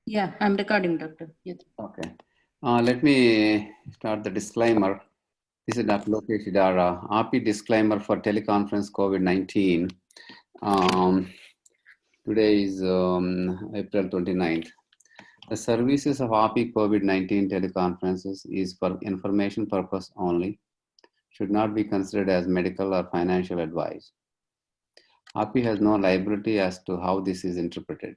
Yeah, I'm recording, Doctor. Yes. Okay. Let me start the disclaimer. This is Dr. Lokesh Idara, RP disclaimer for teleconference COVID-19. Today is April 29th. The services of RP COVID-19 teleconferences is for information purpose only, should not be considered as medical or financial advice. RP has no liability as to how this is interpreted.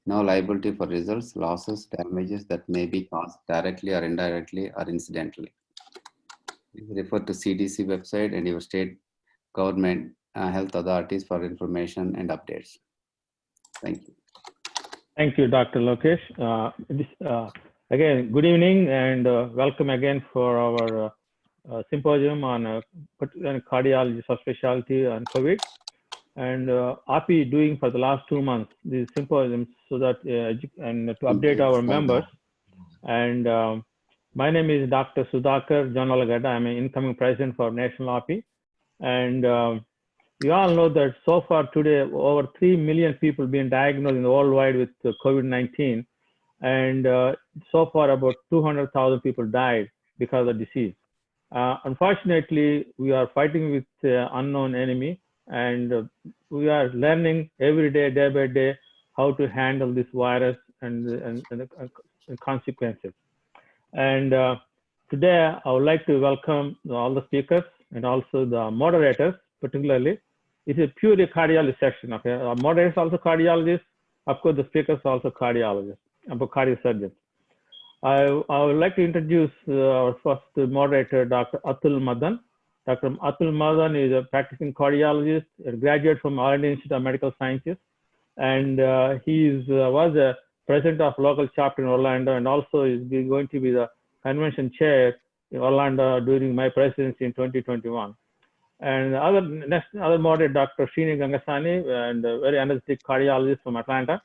No liability for results, losses, damages that may be caused directly or indirectly or incidentally. Please refer to CDC website and your state government health authorities for information and updates. Thank you. Thank you, Dr. Lokesh. Again, good evening and welcome again for our symposium on cardiology subspecialty on COVID. And RP doing for the last 2 months these symposiums so that and to update our members. And my name is Dr. Sudhakar Janalagada. I'm an incoming president for National RP. And we all know that so far today, over 3 million people being diagnosed in the worldwide with COVID-19. And so far about 200,000 people died because of the disease. Unfortunately, we are fighting with unknown enemy. And we are learning every day, day by day, how to handle this virus and the consequences. And today, I would like to welcome all the speakers and also the moderators, particularly. It's a purely cardiology section. Okay, our moderators also cardiologists. Of course, the speakers also cardiologists, cardiosurgeons. I would like to introduce our first moderator, Dr. Atul Madan. Dr. Atul Madan is a practicing cardiologist, a graduate from R&D Institute of Medical Sciences, and he was a president of local chapter in Orlando, and also is going to be the convention chair in Orlando during my presidency in 2021. And other moderator, Dr. Srini Gangasani, and a very energetic cardiologist from Atlanta,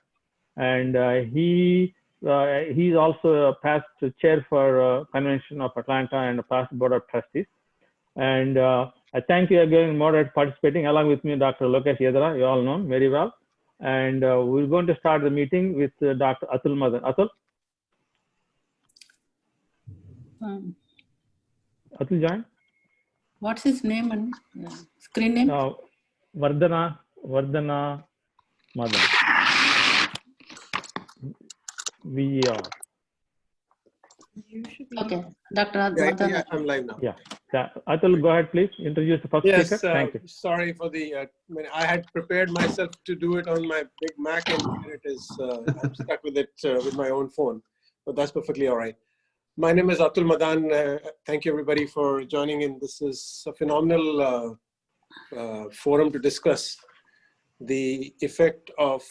and he's also a past chair for convention of Atlanta and a past board of trustees. And I thank you again, moderator, participating along with me, Dr. Lokesh Idara. You all know him very well. And we're going to start the meeting with Dr. Atul Madan. Atul? Atul, join. What's his name and screen name? Vardhana Madan. VER. Okay, Dr. Madan. Yeah, I'm live now. Yeah. Atul, go ahead, please. Introduce the first speaker. Thank you. Sorry for the, I had prepared myself to do it on my big Mac, and here it is. I'm stuck with it with my own phone, but that's perfectly all right. My name is Atul Madan. Thank you, everybody, for joining in. This is a phenomenal forum to discuss the effect of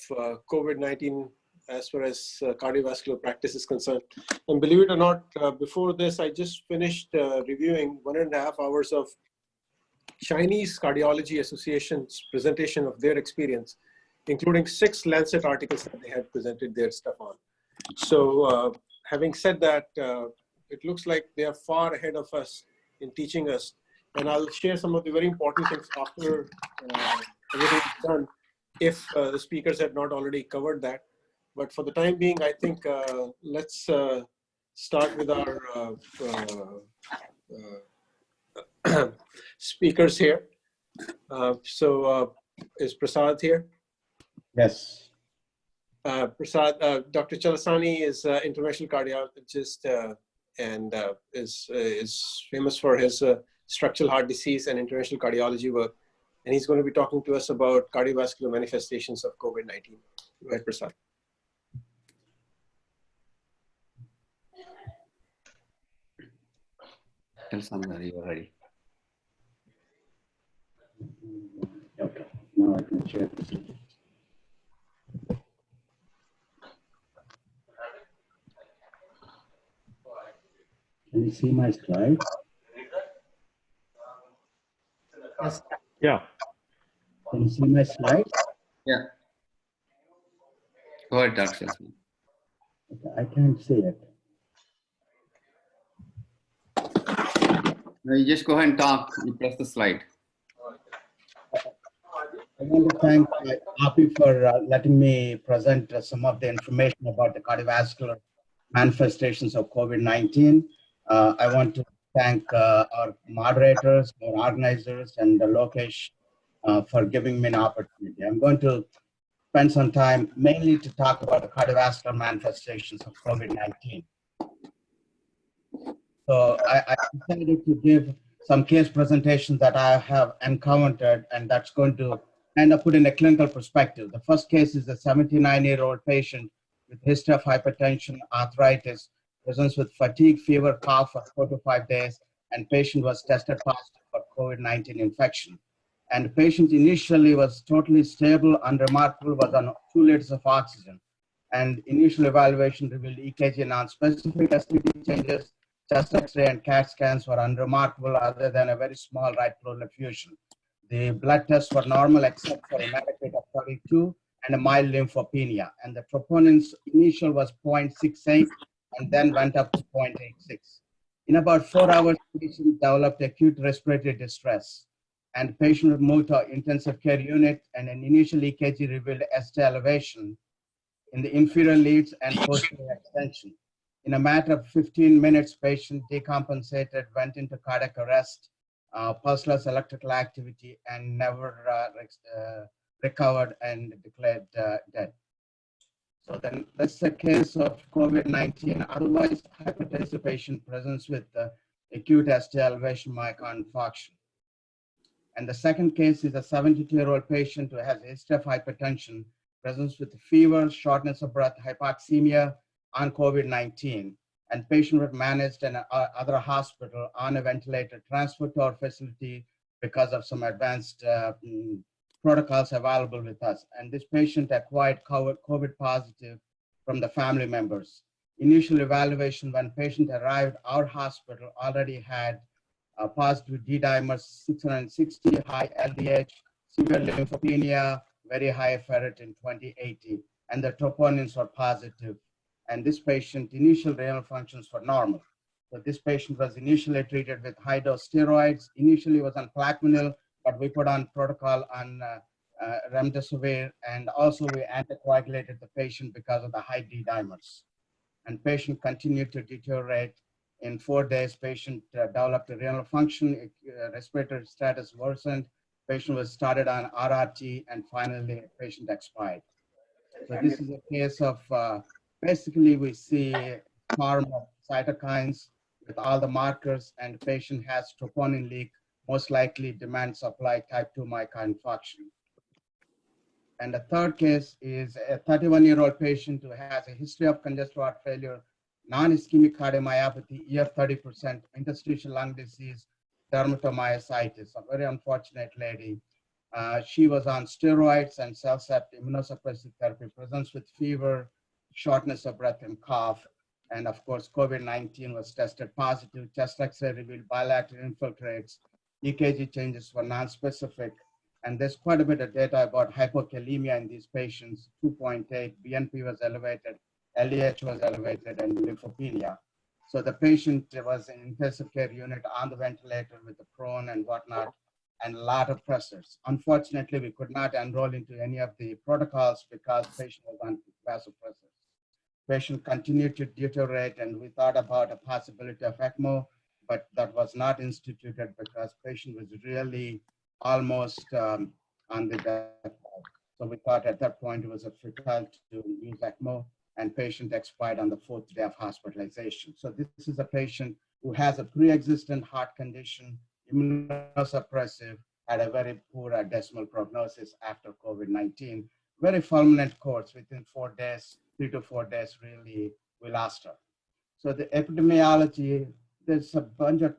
COVID-19 as far as cardiovascular practice is concerned. And believe it or not, before this, I just finished reviewing 1.5 hours of Chinese Cardiology Association's presentation of their experience, including 6 Lancet articles that they had presented their stuff on. So having said that, it looks like they are far ahead of us in teaching us. And I'll share some of the very important things after everything's done, if the speakers have not already covered that. But for the time being, I think let's start with our speakers here. Is Prasad here? Yes. Prasad, Dr. Chalasani is an interventional cardiologist and is famous for his structural heart disease and interventional cardiology work. And he's going to be talking to us about cardiovascular manifestations of COVID-19. Go ahead, Prasad. Tell somebody you're ready. Okay, now I can share this. Can you see my slide? Yes. Yeah. Can you see my slide? Yeah. Go ahead, Dr. Okay, I can't see it. No, you just go ahead and talk. You press the slide. I want to thank Api for letting me present some of the information about the cardiovascular manifestations of COVID-19. I want to thank our moderators, our organizers, and Lokesh for giving me an opportunity. I'm going to spend some time mainly to talk about the cardiovascular manifestations of COVID-19. So I decided to give some case presentations that I have encountered, and that's going to kind of put in a clinical perspective. The first case is a 79-year-old patient with history of hypertension, arthritis, presents with fatigue, fever, cough for 4 to 5 days, and patient was tested positive for COVID-19 infection. And the patient initially was totally stable, unremarkable, was on 2 liters of oxygen. And initial evaluation revealed EKG non-specific STD changes. Chest X-ray and CAT scans were unremarkable other than a very small right pleural effusion. The blood tests were normal except for a hematocrit of 32 and a mild lymphopenia. And the troponins initial was 0.68 and then went up to 0.86. In about 4 hours, the patient developed acute respiratory distress. And the patient was moved to intensive care unit, and an initial EKG revealed ST elevation in the inferior leads and posterior extension. In a matter of 15 minutes, patient decompensated, went into cardiac arrest, pulseless electrical activity, and never recovered and declared dead. So then that's the case of COVID-19. Otherwise, hypertensive patient presents with acute ST elevation myocardial infarction. And the second case is a 72-year-old patient who has a history of hypertension, presents with fever, shortness of breath, hypoxemia on COVID-19. And patient was managed in other hospital on a ventilator, transferred to our facility because of some advanced protocols available with us. And this patient acquired COVID positive from the family members. Initial evaluation when patient arrived, our hospital already had positive D-dimers 660, high LDH, severe lymphopenia, very high ferritin 2080, and the troponins were positive. And this patient, initial renal functions were normal. So this patient was initially treated with high-dose steroids. Initially was on Plaquenil, but we put on protocol on remdesivir, and also we anticoagulated the patient because of the high D-dimers. And patient continued to deteriorate. In 4 days, patient developed a renal function, respiratory status worsened. Patient was started on RRT, and finally, patient expired. So this is a case of basically we see form of cytokines with all the markers, and the patient has troponin leak, most likely demand supply type 2 myocardial infarction. And the third case is a 31-year-old patient who has a history of congestive heart failure, non-ischemic cardiomyopathy, EF 30%, interstitial lung disease, dermatomyositis, a very unfortunate lady. She was on steroids and cell-sept immunosuppressive therapy, presents with fever, shortness of breath, and cough. And of course, COVID-19 was tested positive. Chest X-ray revealed bilateral infiltrates. EKG changes were non-specific. And there's quite a bit of data about hypokalemia in these patients, 2.8, BNP was elevated, LDH was elevated, and lymphopenia. So the patient was in intensive care unit on the ventilator with the prone and whatnot, and a lot of pressors. Unfortunately, we could not enroll into any of the protocols because patient was on vasopressors. Patient continued to deteriorate, and we thought about a possibility of ECMO, but that was not instituted because patient was really almost on the death. So we thought at that point it was a futile to use ECMO, and patient expired on the 4th day of hospitalization. So this is a patient who has a pre-existing heart condition, immunosuppressive, had a very poor decimal prognosis after COVID-19. Very fulminant course within 4 days, 3 to 4 days, really, we lost her. So the epidemiology, there's a bunch of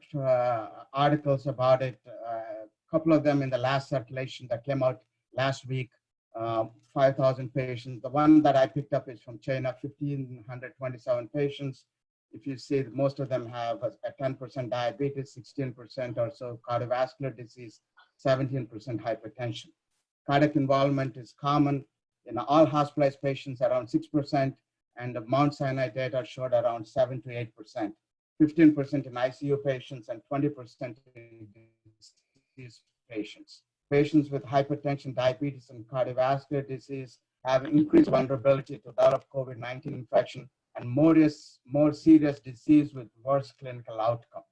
articles about it, a couple of them in the last circulation that came out last week, 5,000 patients. The one that I picked up is from China, 1,527 patients. If you see, most of them have a 10% diabetes, 16% or so cardiovascular disease, 17% hypertension. Cardiac involvement is common in all hospitalized patients, around 6%, and the Mount Sinai data showed around 7 to 8%, 15% in ICU patients, and 20% in deceased patients. Patients with hypertension, diabetes, and cardiovascular disease have increased vulnerability to develop COVID-19 infection and more serious disease with worse clinical outcome.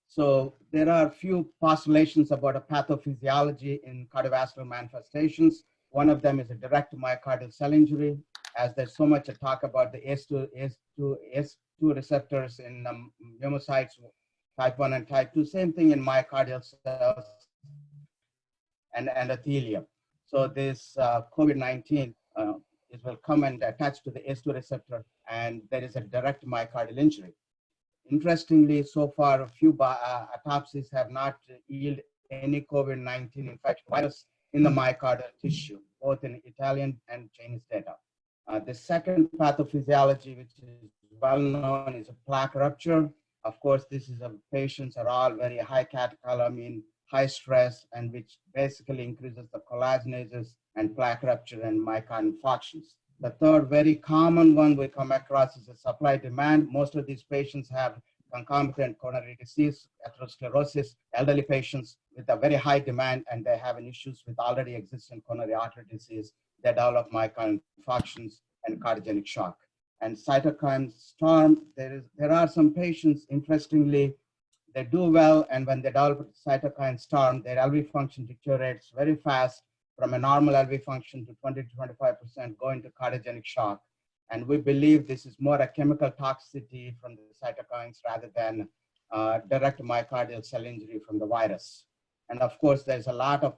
So there are a few postulations about a pathophysiology in cardiovascular manifestations. One of them is a direct myocardial cell injury, as there's so much to talk about the ACE2 receptors in pneumocytes, type 1 and type 2, same thing in myocardial cells and endothelium. So this COVID-19 will come and attach to the ACE2 receptor, and there is a direct myocardial injury. Interestingly, so far, a few autopsies have not yielded any COVID-19 infection virus in the myocardial tissue, both in Italian and Chinese data. The second pathophysiology, which is well known, is a plaque rupture. Of course, this is patients are all very high catecholamine, high stress, and which basically increases the collagenases and plaque rupture and myocardial infarctions. The third very common one we come across is a supply demand. Most of these patients have concomitant coronary disease, atherosclerosis, elderly patients with a very high demand, and they have issues with already existing coronary artery disease. They develop myocardial infarctions and cardiogenic shock. And cytokine storm, there are some patients, interestingly, they do well, and when they develop cytokine storm, their LV function deteriorates very fast from a normal LV function to 20 to 25% going to cardiogenic shock. And we believe this is more a chemical toxicity from the cytokines rather than direct myocardial cell injury from the virus. And of course, there's a lot of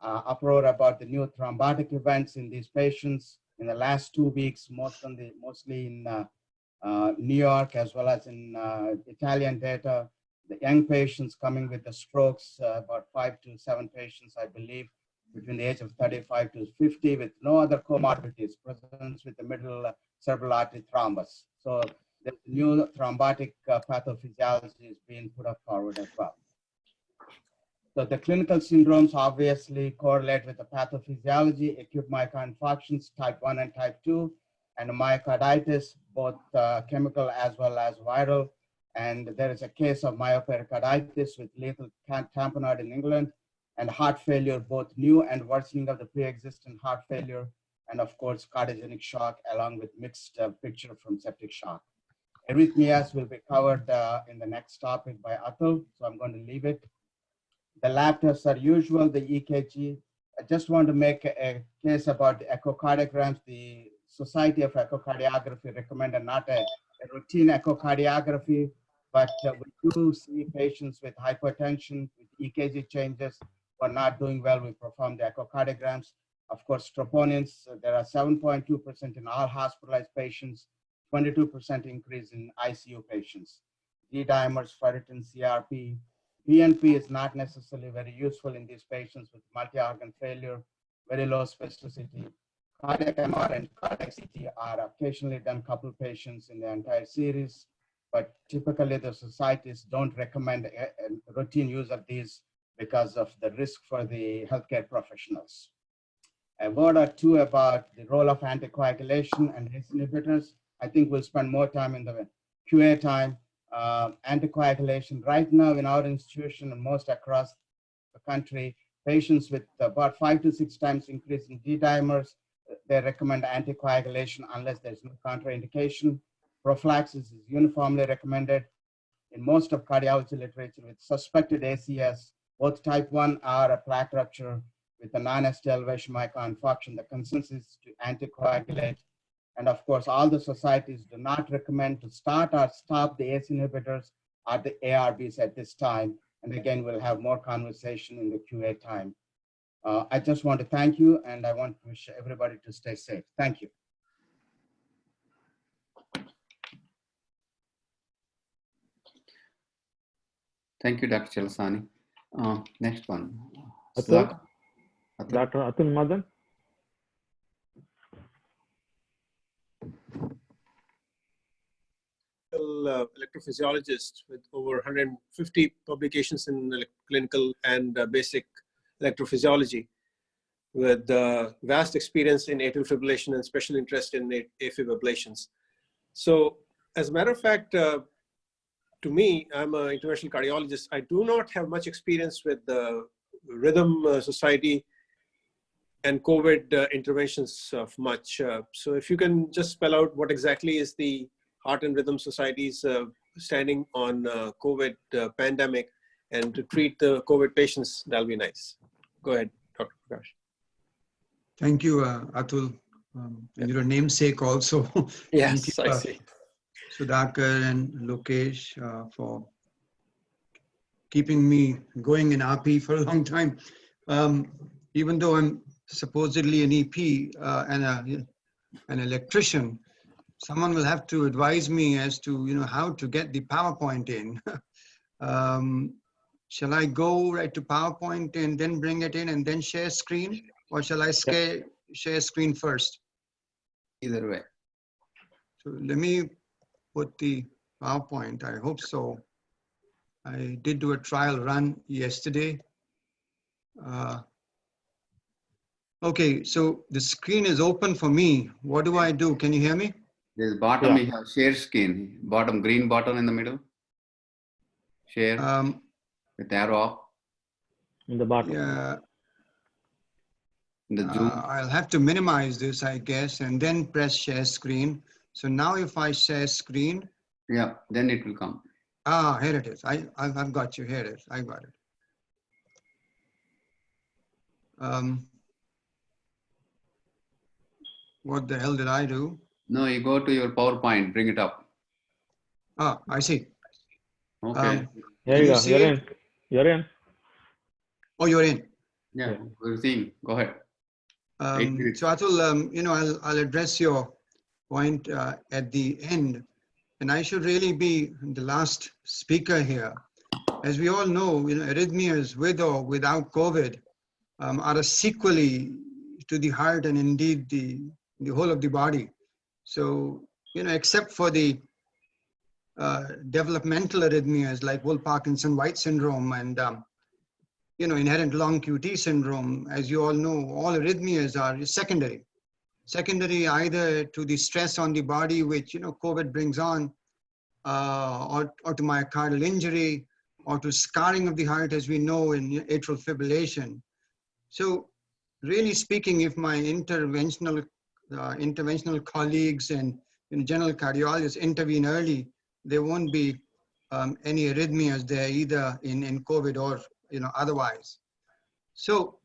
uproar about the new thrombotic events in these patients in the last 2 weeks, mostly in New York as well as in Italian data. The young patients coming with the strokes, about 5 to 7 patients, I believe, between the age of 35 to 50 with no other comorbidities, presence with the middle cerebral artery thrombus. So the new thrombotic pathophysiology is being put up forward as well. So the clinical syndromes obviously correlate with the pathophysiology, acute myocardial infarctions, type 1 and type 2, and myocarditis, both chemical as well as viral. And there is a case of myopericarditis with lethal tamponade in England, and heart failure, both new and worsening of the pre-existing heart failure, and of course, cardiogenic shock, along with mixed picture from septic shock. Arrhythmias will be covered in the next topic by Atul, so I'm going to leave it. The lab tests are usual, the EKG. I just want to make a case about the echocardiograms. The Society of Echocardiography recommended not a routine echocardiography, but we do see patients with hypertension, with EKG changes, who are not doing well. We perform the echocardiograms. Of course, troponins, there are 7.2% in all hospitalized patients, 22% increase in ICU patients. D-dimers, ferritin, CRP. BNP is not necessarily very useful in these patients with multi-organ failure, very low specificity. Cardiac MR and cardiac CT are occasionally done couple patients in the entire series, but typically the societies don't recommend a routine use of these because of the risk for the healthcare professionals. A word or two about the role of anticoagulation and ACE inhibitors. I think we'll spend more time in the QA time. Anticoagulation right now in our institution and most across the country, patients with about 5 to 6 times increase in D-dimers, they recommend anticoagulation unless there's no contraindication. Prophylaxis is uniformly recommended in most of cardiology literature with suspected ACS, both type 1 or a plaque rupture with a non-ST elevation myocardial infarction. The consensus is to anticoagulate. And of course, all the societies do not recommend to start or stop the ACE inhibitors or the ARBs at this time. And again, we'll have more conversation in the QA time. I just want to thank you, and I want to wish everybody to stay safe. Thank you. Thank you, Dr. Chalasani. Next one. Dr. Atul Madan. Electrophysiologist with over 150 publications in clinical and basic electrophysiology, with vast experience in atrial fibrillation and special interest in AFib ablations. So as a matter of fact, to me, I'm an interventional cardiologist. I do not have much experience with Rhythm Society and COVID interventions of much. So if you can just spell out what exactly is the Heart and Rhythm Society's standing on COVID pandemic and to treat the COVID patients, that'll be nice. Go ahead, Dr. Prakash. Thank you, Atul, and your namesake also. Thank Yes, you, I see. Sudhakar and Lokesh, for keeping me going in RP for a long time. Even though I'm supposedly an EP and an electrician, someone will have to advise me as to how to get the PowerPoint in. Shall I go right to PowerPoint and then bring it in and then share screen, or shall I share screen first? Either way. So let me put the PowerPoint. I hope so. I did do a trial run yesterday. Okay, so the screen is open for me. What do I do? Can you hear me? There's bottom, Yeah. you have share screen. Bottom, green button in the middle. Share with arrow up. In the bottom. Yeah. In the Zoom. I'll have to minimize this, I guess, and then press share screen. So now if I share screen. Yeah, then it will come. Ah, here it is. I've got you. Here it is. I got it. What the hell did I do? No, you go to your PowerPoint, bring it up. Ah, I see. Okay. Here you go. see You're it? in. You're in. Oh, you're in. Yeah, we're seeing. Go ahead. 8 minutes. So Atul, I'll address your point at the end, and I should really be the last speaker here. As we all know, arrhythmias with or without COVID are a sequelae to the heart and indeed the whole of the body. So, except for the developmental arrhythmias like Wolff-Parkinson-White syndrome and inherent long QT syndrome, as you all know, all arrhythmias are secondary. Secondary either to the stress on the body, which COVID brings on, or to myocardial injury, or to scarring of the heart, as we know in atrial fibrillation. So, really speaking, if my interventional colleagues and general cardiologists intervene early, there won't be any arrhythmias there either in COVID or otherwise. So,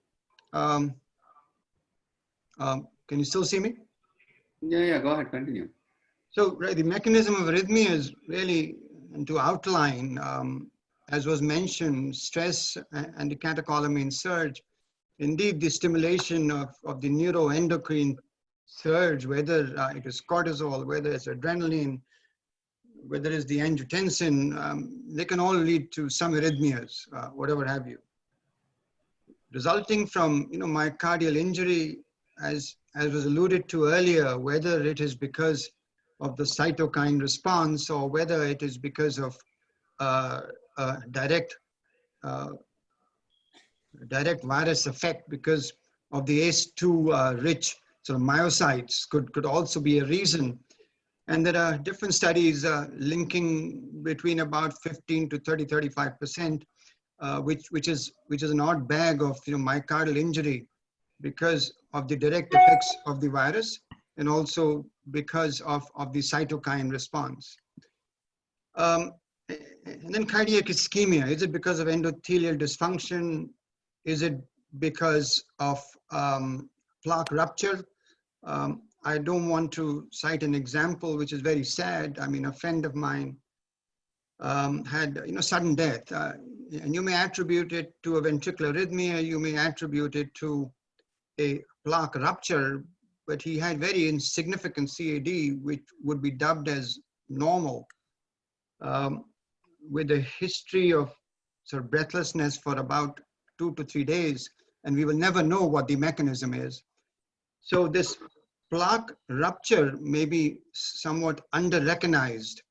can you still see me? Yeah, go ahead, continue. So, right, the mechanism of arrhythmia is really to outline, as was mentioned, stress and the catecholamine surge. Indeed, the stimulation of the neuroendocrine surge, whether it is cortisol, whether it's adrenaline, whether it's the angiotensin, they can all lead to some arrhythmias, whatever have you. Resulting from myocardial injury, as was alluded to earlier, whether it is because of the cytokine response or whether it is because of direct virus effect because of the ACE2 rich sort of myocytes could also be a reason. And there are different studies linking between about 15 to 35%, which is an odd bag of myocardial injury because of the direct effects of the virus and also because of the cytokine response. And then cardiac ischemia, is it because of endothelial dysfunction? Is it because of plaque rupture? I don't want to cite an example which is very sad. I mean, a friend of mine had sudden death, and you may attribute it to a ventricular arrhythmia, you may attribute it to a plaque rupture, but he had very insignificant CAD, which would be dubbed as normal, with a history of sort of breathlessness for about 2 to 3 days, and we will never know what the mechanism is. So this plaque rupture may be somewhat under-recognized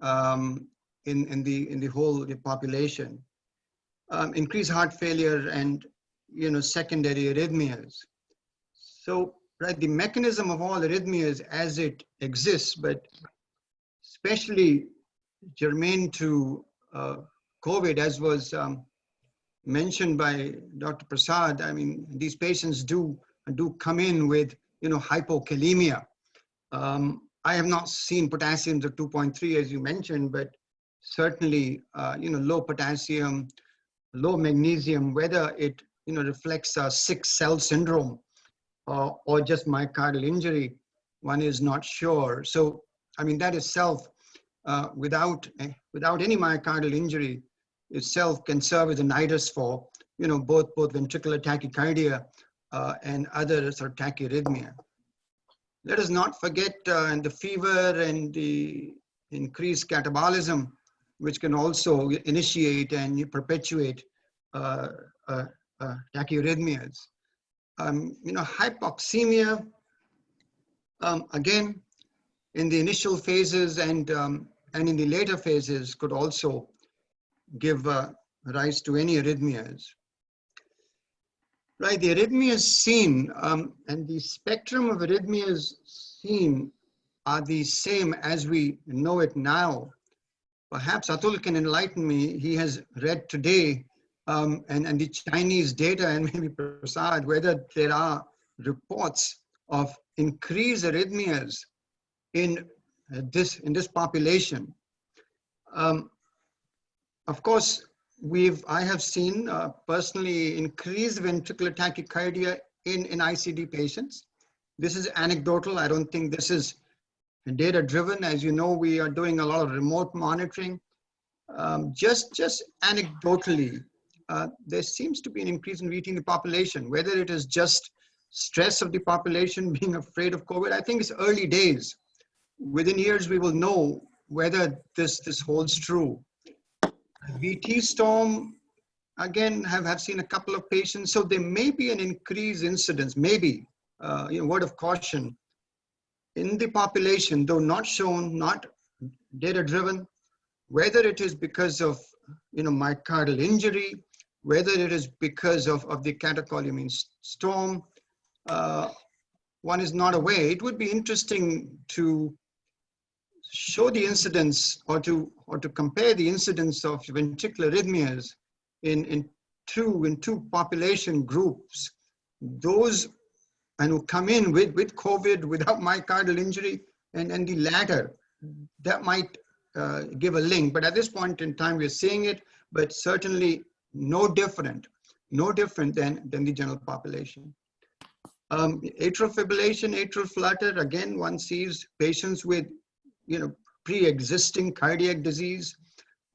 in the whole population. Increased heart failure and secondary arrhythmias. So, right, the mechanism of all arrhythmias as it exists, but especially germane to COVID, as was mentioned by Dr. Prasad, I mean, these patients do come in with, hypokalemia. I have not seen potassiums of 2.3 as you mentioned, but certainly, low potassium, low magnesium, whether it, reflects a sick cell syndrome or just myocardial injury, one is not sure. So, I mean, that itself, without any myocardial injury itself can serve as a nidus for, both ventricular tachycardia and other sort of tachyarrhythmia. Let us not forget and the fever and the increased catabolism, which can also initiate and perpetuate tachyarrhythmias. Hypoxemia, again, in the initial phases and in the later phases could also give rise to any arrhythmias. Right, the arrhythmias seen and the spectrum of arrhythmias seen are the same as we know it now. Perhaps Atul can enlighten me. He has read today and the Chinese data, and maybe Prasad, whether there are reports of increased arrhythmias in this population. Of course, I have seen personally increased ventricular tachycardia in ICD patients. This is anecdotal. I don't think this is data driven. As you know, we are doing a lot of remote monitoring. Just anecdotally, there seems to be an increase in VT in the population, whether it is just stress of the population being afraid of COVID. I think it's early days. Within years, we will know whether this holds true. VT storm, again, have seen a couple of patients. So there may be an increased incidence, maybe, word of caution, in the population, though not shown, not data driven, whether it is because of, myocardial injury, whether it is because of the catecholamine storm, one is not aware. It would be interesting to show the incidence or to compare the incidence of ventricular arrhythmias in two population groups, those and who come in with COVID without myocardial injury and the latter. That might give a link, but at this point in time we're seeing it, but certainly no different than the general population. Atrial fibrillation, atrial flutter, again, one sees patients with pre-existing cardiac disease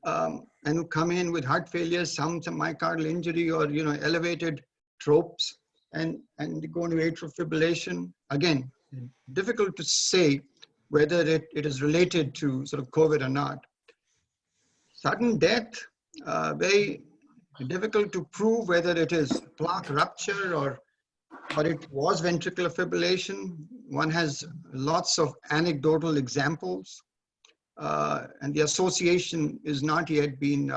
and who come in with heart failure, some myocardial injury or elevated tropes and they go into atrial fibrillation. Again, difficult to say whether it is related to sort of COVID or not. Sudden death, very difficult to prove whether it is plaque rupture or it was ventricular fibrillation. One has lots of anecdotal examples, and the association is not yet been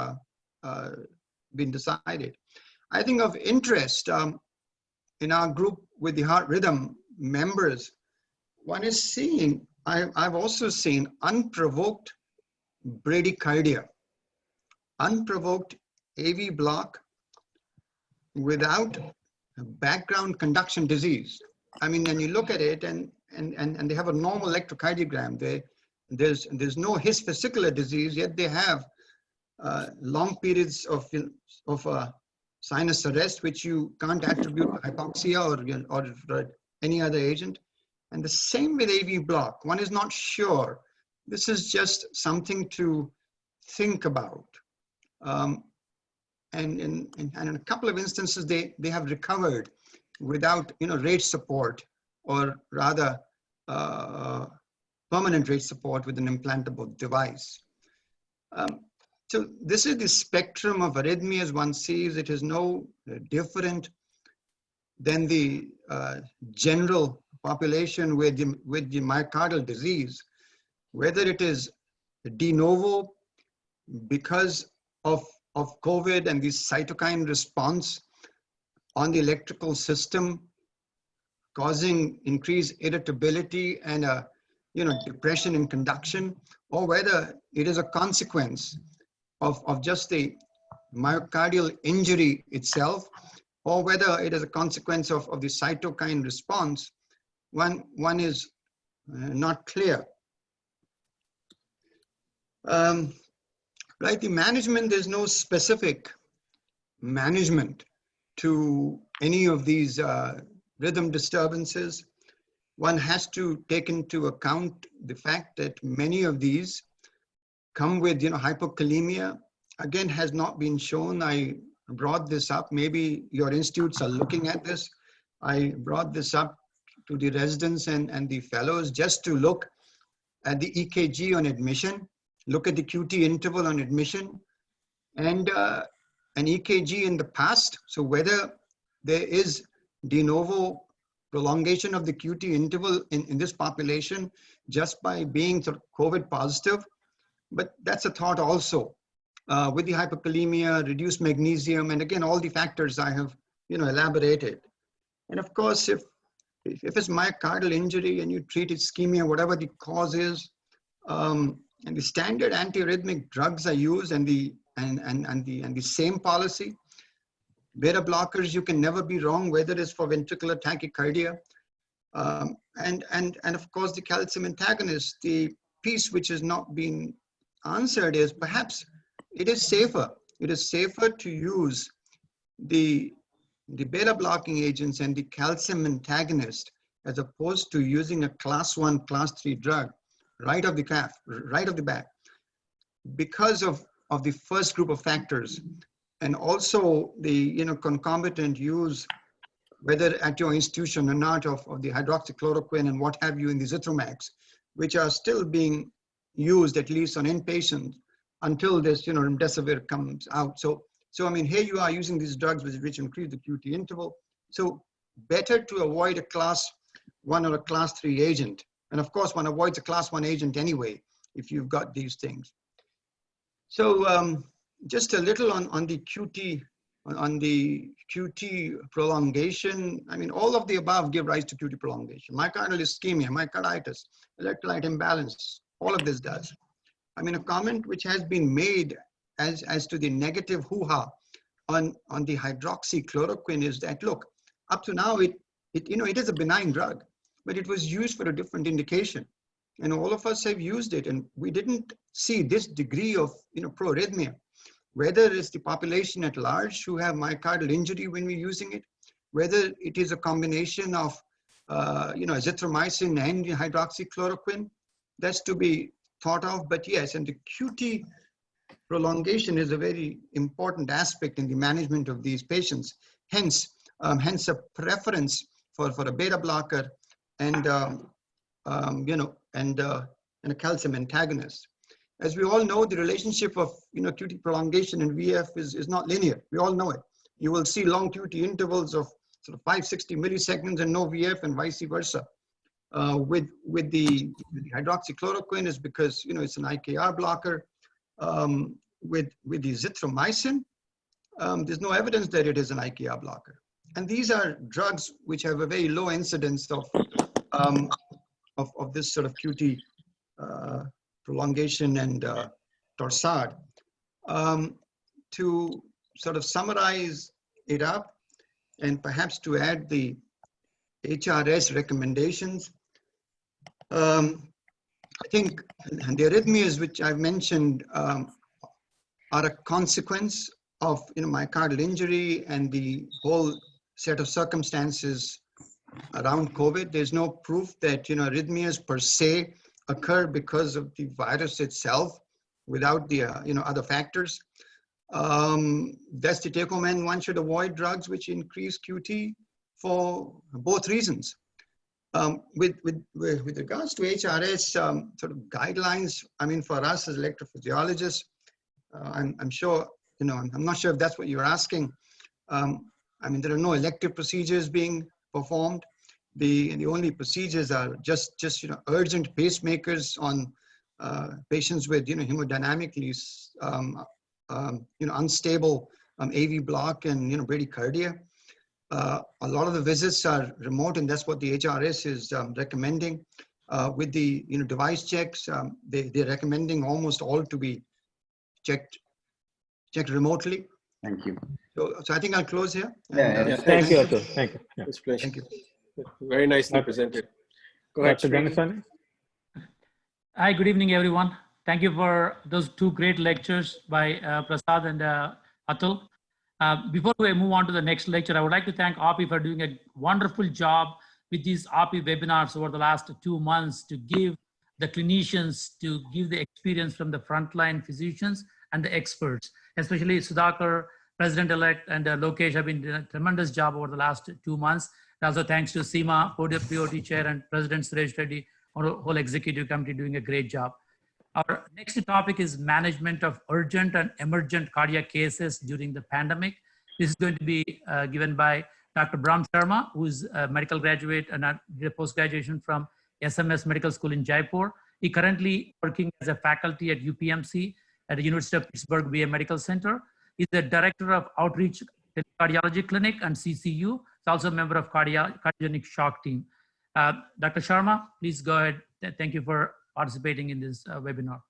decided. I think of interest in our group with the heart rhythm members, one is seeing, I've also seen unprovoked bradycardia, unprovoked AV block without background conduction disease. I mean, when you look at it and they have a normal electrocardiogram, there's no his fascicular disease, yet they have long periods of sinus arrest, which you can't attribute to hypoxia or any other agent. And the same with AV block. One is not sure. This is just something to think about. And in a couple of instances, they have recovered without rate support, or rather permanent rate support with an implantable device. So this is the spectrum of arrhythmias one sees. It is no different than the general population with the myocardial disease, whether it is de novo because of COVID and the cytokine response on the electrical system causing increased irritability and depression in conduction, or whether it is a consequence of just the myocardial injury itself, or whether it is a consequence of the cytokine response, one is not clear. Right, the management, there's no specific management to any of these rhythm disturbances. One has to take into account the fact that many of these come with, hypokalemia. Again, has not been shown. I brought this up. Maybe your institutes are looking at this. I brought this up to the residents and the fellows just to look at the EKG on admission, look at the QT interval on admission, and an EKG in the past. So whether there is de novo prolongation of the QT interval in this population just by being sort of COVID positive. But that's a thought also with the hypokalemia, reduced magnesium, and again, all the factors I have elaborated. And of course, if it's myocardial injury and you treat ischemia, whatever the cause is, and the standard antiarrhythmic drugs are used and the same policy, beta blockers, you can never be wrong, whether it's for ventricular tachycardia. And of course, the calcium antagonist, the piece which has not been answered is perhaps it is safer. It is safer to use the beta blocking agents and the calcium antagonist as opposed to using a class 1, class 3 drug right off the bat, because of the first group of factors, and also the concomitant use, whether at your institution or not, of the hydroxychloroquine and what have you in the Zithromax, which are still being used at least on inpatients until this remdesivir comes out. So I mean, here you are using these drugs which increase the QT interval. So better to avoid a class 1 or a class 3 agent. And of course, one avoids a class 1 agent anyway if you've got these things. So just a little on the QT, prolongation. I mean, all of the above give rise to QT prolongation. Myocardial ischemia, myocarditis, electrolyte imbalance, all of this does. I mean, a comment which has been made as to the negative hoo-ha on the hydroxychloroquine is that, look, up to now it is a benign drug, but it was used for a different indication, and all of us have used it, and we didn't see this degree of proarrhythmia, whether it's the population at large who have myocardial injury when we're using it, whether it is a combination of azithromycin and hydroxychloroquine. That's to be thought of. But yes, and the QT prolongation is a very important aspect in the management of these patients. Hence a preference for a beta blocker and a calcium antagonist. As we all know, the relationship of QT prolongation and VF is not linear. We all know it. You will see long QT intervals of sort of 560 milliseconds and no VF, and vice versa. With the hydroxychloroquine is because it's an IKR blocker. With the zithromycin, there's no evidence that it is an IKR blocker. And these are drugs which have a very low incidence of this sort of QT prolongation and torsade. To sort of summarize it up, and perhaps to add the HRS recommendations, I think the arrhythmias which I've mentioned are a consequence of myocardial injury and the whole set of circumstances around COVID. There's no proof that arrhythmias per se occur because of the virus itself without the other factors. That's the take home, and one should avoid drugs which increase QT for both reasons. With regards to HRS sort of guidelines, I mean, for us as electrophysiologists, I'm sure, I'm not sure if that's what you're asking. I mean, there are no elective procedures being performed. The only procedures are just urgent pacemakers on patients with hemodynamically unstable AV block and bradycardia. A lot of the visits are remote, and that's what the HRS is recommending. With the device checks, they're recommending almost all to be checked remotely. Thank you. So I think I'll close here. Yeah, And, yeah. Thank you, Atul. Thank you. Yeah. It's a pleasure. Thank you. Very nicely Dr. presented. Go ahead, Dr. Srini. Ganasani? Hi, good evening, everyone. Thank you for those two great lectures by Prasad and Atul. Before we move on to the next lecture, I would like to thank API for doing a wonderful job with these API webinars over the last 2 months to give the clinicians, to give the experience from the frontline physicians and the experts, especially Sudhakar, President-elect, and Lokesh have been doing a tremendous job over the last 2 months. And also thanks to Seema, POT Chair, and President Suresh Reddy, our whole executive committee doing a great job. Our next topic is management of urgent and emergent cardiac cases during the pandemic. This is going to be given by Dr. Brahm Sharma, who is a medical graduate and did a post-graduation from SMS Medical School in Jaipur. He currently working as a faculty at UPMC at the University of Pittsburgh VA Medical Center. He's the director of Outreach Cardiology Clinic and CCU. He's also a member of cardiogenic shock team. Dr. Sharma, please go ahead. Thank you for participating in this webinar.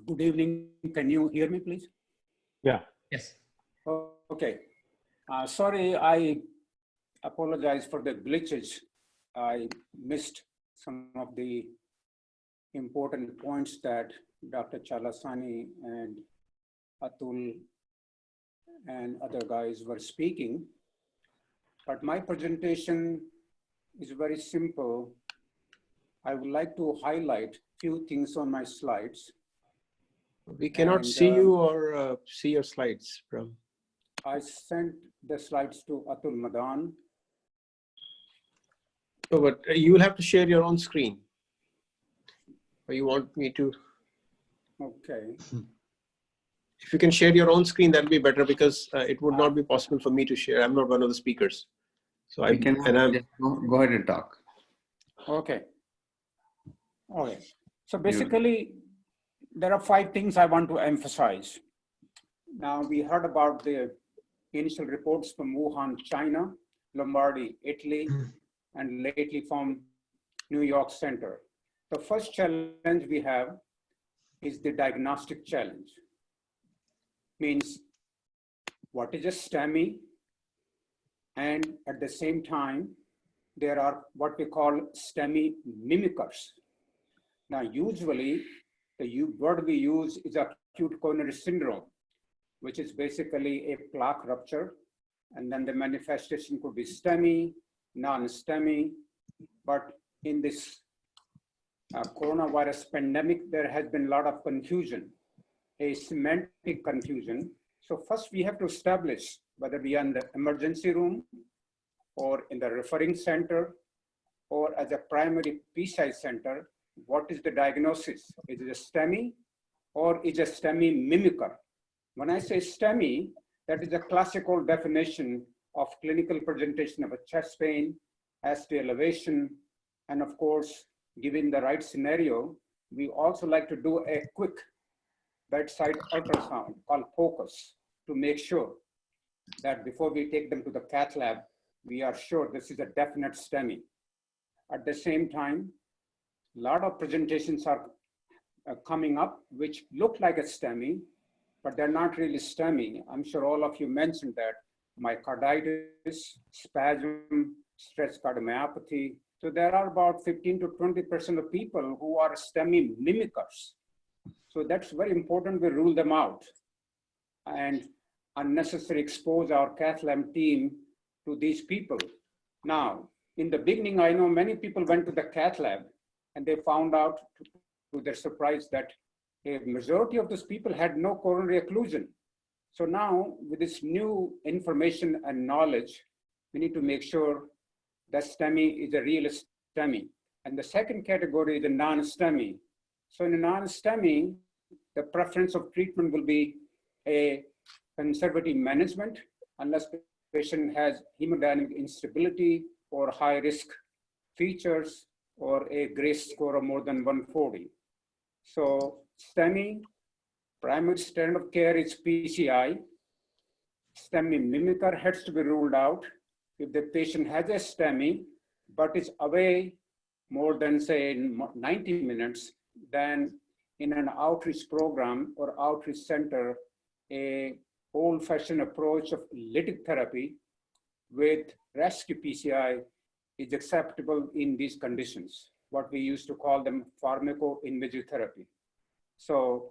Good evening. Can you hear me, please? Yeah. Yes. Okay. Sorry, I apologize for the glitches. I missed some of the important points that Dr. Chalasani and Atul and other guys were speaking. But my presentation is very simple. I would like to highlight few things on my slides. We cannot And, see you or see your slides, Brahm. I sent the slides to Atul Madan. No, but you will have to share your own screen. Or you want me to? Okay. If you can share your own screen, that'll be better because it would not be possible for me to share. I'm not one of the speakers. So You can I'm go ahead and talk. Okay. Okay. So basically, there are 5 things I want to emphasize. Now, we heard about the initial reports from Wuhan, China, Lombardy, Italy, and lately from New York Center. The first challenge we have is the diagnostic challenge. Means, what is a STEMI? And at the same time, there are what we call STEMI mimickers. Now, usually, the word we use is acute coronary syndrome, which is basically a plaque rupture. And then the manifestation could be STEMI, non-STEMI. But in this coronavirus pandemic, there has been a lot of confusion, a semantic confusion. So first we have to establish whether we are in the emergency room or in the referring center or as a primary PCI center, what is the diagnosis? Is it a STEMI or is it a STEMI mimicker? When I say STEMI, that is a classical definition of clinical presentation of a chest pain, ST elevation, and of course, given the right scenario, we also like to do a quick bedside ultrasound called POCUS to make sure that before we take them to the cath lab, we are sure this is a definite STEMI. At the same time, a lot of presentations are coming up which look like a STEMI, but they're not really STEMI. I'm sure all of you mentioned that myocarditis, spasm, stress cardiomyopathy. So there are about 15 to 20% of people who are STEMI mimickers. So that's very important we rule them out and unnecessarily expose our cath lab team to these people. Now, in the beginning, I know many people went to the cath lab and they found out to their surprise that a majority of those people had no coronary occlusion. So now with this new information and knowledge, we need to make sure that STEMI is a real STEMI. And the second category is a non-STEMI. So in a non-STEMI, the preference of treatment will be a conservative management unless the patient has hemodynamic instability or high risk features or a GRACE score of more than 140. So STEMI, primary standard of care is PCI. STEMI mimicker has to be ruled out. If the patient has a STEMI, but is away more than say 90 minutes, then in an outreach program or outreach center, a old-fashioned approach of lytic therapy with rescue PCI is acceptable in these conditions, what we used to call them pharmacoinvasive therapy. So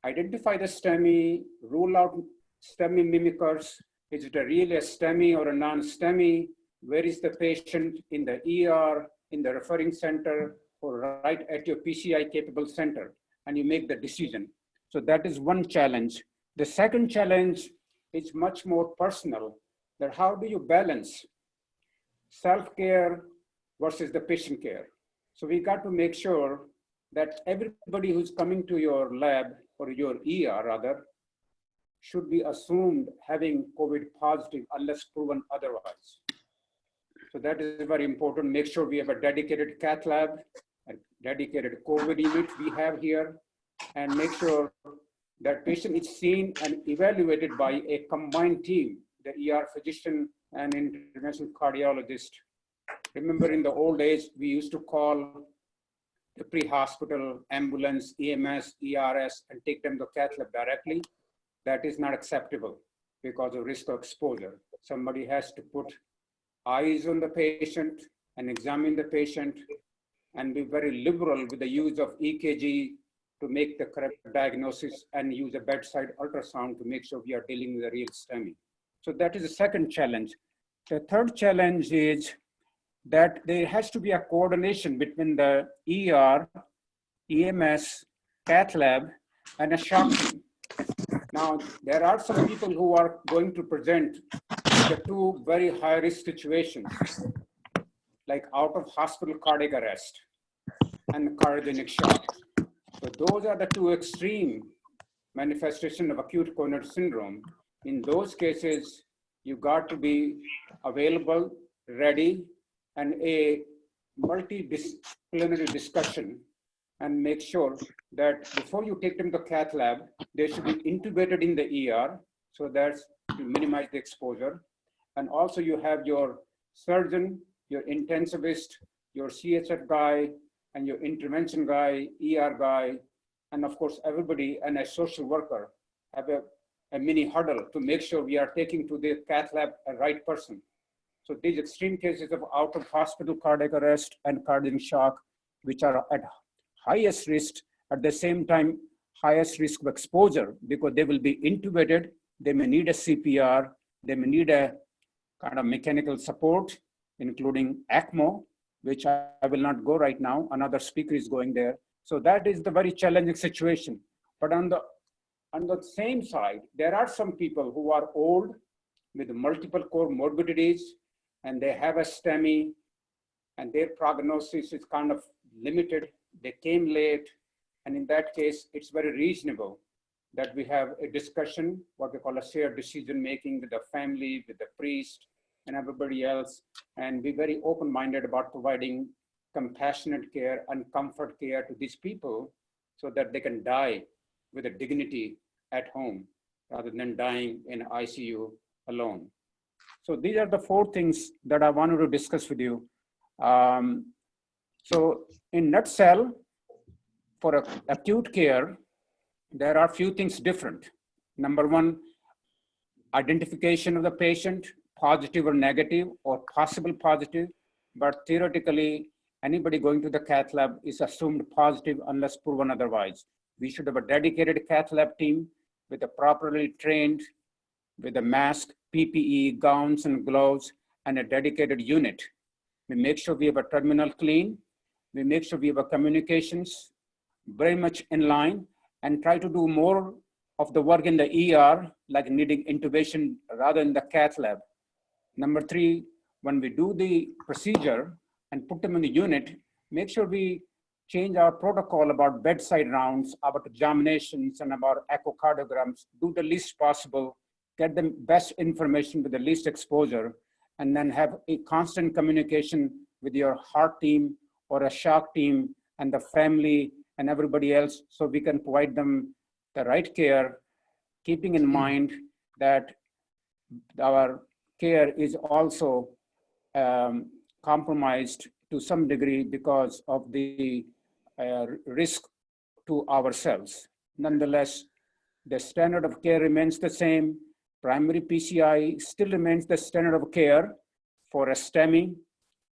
identify the STEMI, rule out STEMI mimickers. Is it really a STEMI or a non-STEMI? Where is the patient in the ER, in the referring center, or right at your PCI capable center? And you make the decision. So that is one challenge. The second challenge is much more personal, that how do you balance self-care versus the patient care? So we got to make sure that everybody who's coming to your lab or your ER rather should be assumed having COVID positive unless proven otherwise. So that is very important. Make sure we have a dedicated cath lab, a dedicated COVID unit we have here, and make sure that patient is seen and evaluated by a combined team, the ER physician and interventional cardiologist. Remember in the old days, we used to call the pre-hospital ambulance, EMS, ERS, and take them to cath lab directly. That is not acceptable because of risk of exposure. Somebody has to put eyes on the patient and examine the patient and be very liberal with the use of EKG to make the correct diagnosis and use a bedside ultrasound to make sure we are dealing with a real STEMI. So that is the second challenge. The third challenge is that there has to be a coordination between the ER, EMS, cath lab, and a shock team. Now, there are some people who are going to present the two very high-risk situations, like out-of-hospital cardiac arrest and cardiogenic shock. So those are the two extreme manifestations of acute coronary syndrome. In those cases, you got to be available, ready, and a multidisciplinary discussion, and make sure that before you take them to cath lab, they should be intubated in the ER, so that you minimize the exposure. And also you have your surgeon, your intensivist, your CHF guy, and your intervention guy, ER guy, and of course everybody and a social worker have a mini huddle to make sure we are taking to the cath lab a right person. So these extreme cases of out-of-hospital cardiac arrest and cardiac shock, which are at highest risk, at the same time, highest risk of exposure, because they will be intubated, they may need a CPR, they may need a kind of mechanical support, including ECMO, which I will not go right now. Another speaker is going there. So that is the very challenging situation. But on the same side, there are some people who are old with multiple comorbidities, and they have a STEMI, and their prognosis is kind of limited. They came late, and in that case, it's very reasonable that we have a discussion, what we call a shared decision-making with the family, with the priest, and everybody else, and be very open-minded about providing compassionate care and comfort care to these people so that they can die with a dignity at home rather than dying in ICU alone. So these are the four things that I wanted to discuss with you. So in nutshell, for acute care, there are a few things different. Number one, identification of the patient, positive or negative, or possible positive, but theoretically, anybody going to the cath lab is assumed positive unless proven otherwise. We should have a dedicated cath lab team with a properly trained, with a mask, PPE, gowns and gloves, and a dedicated unit. We make sure we have a terminal clean. We make sure we have a communications very much in line, and try to do more of the work in the ER, like needing intubation rather than the cath lab. Number three, when we do the procedure and put them in the unit, make sure we change our protocol about bedside rounds, about examinations, and about echocardiograms, do the least possible, get the best information with the least exposure, and then have a constant communication with your heart team or a shock team and the family and everybody else, so we can provide them the right care, keeping in mind that our care is also compromised to some degree because of the risk to ourselves. Nonetheless, The standard of care remains the same. Primary PCI still remains the standard of care for a STEMI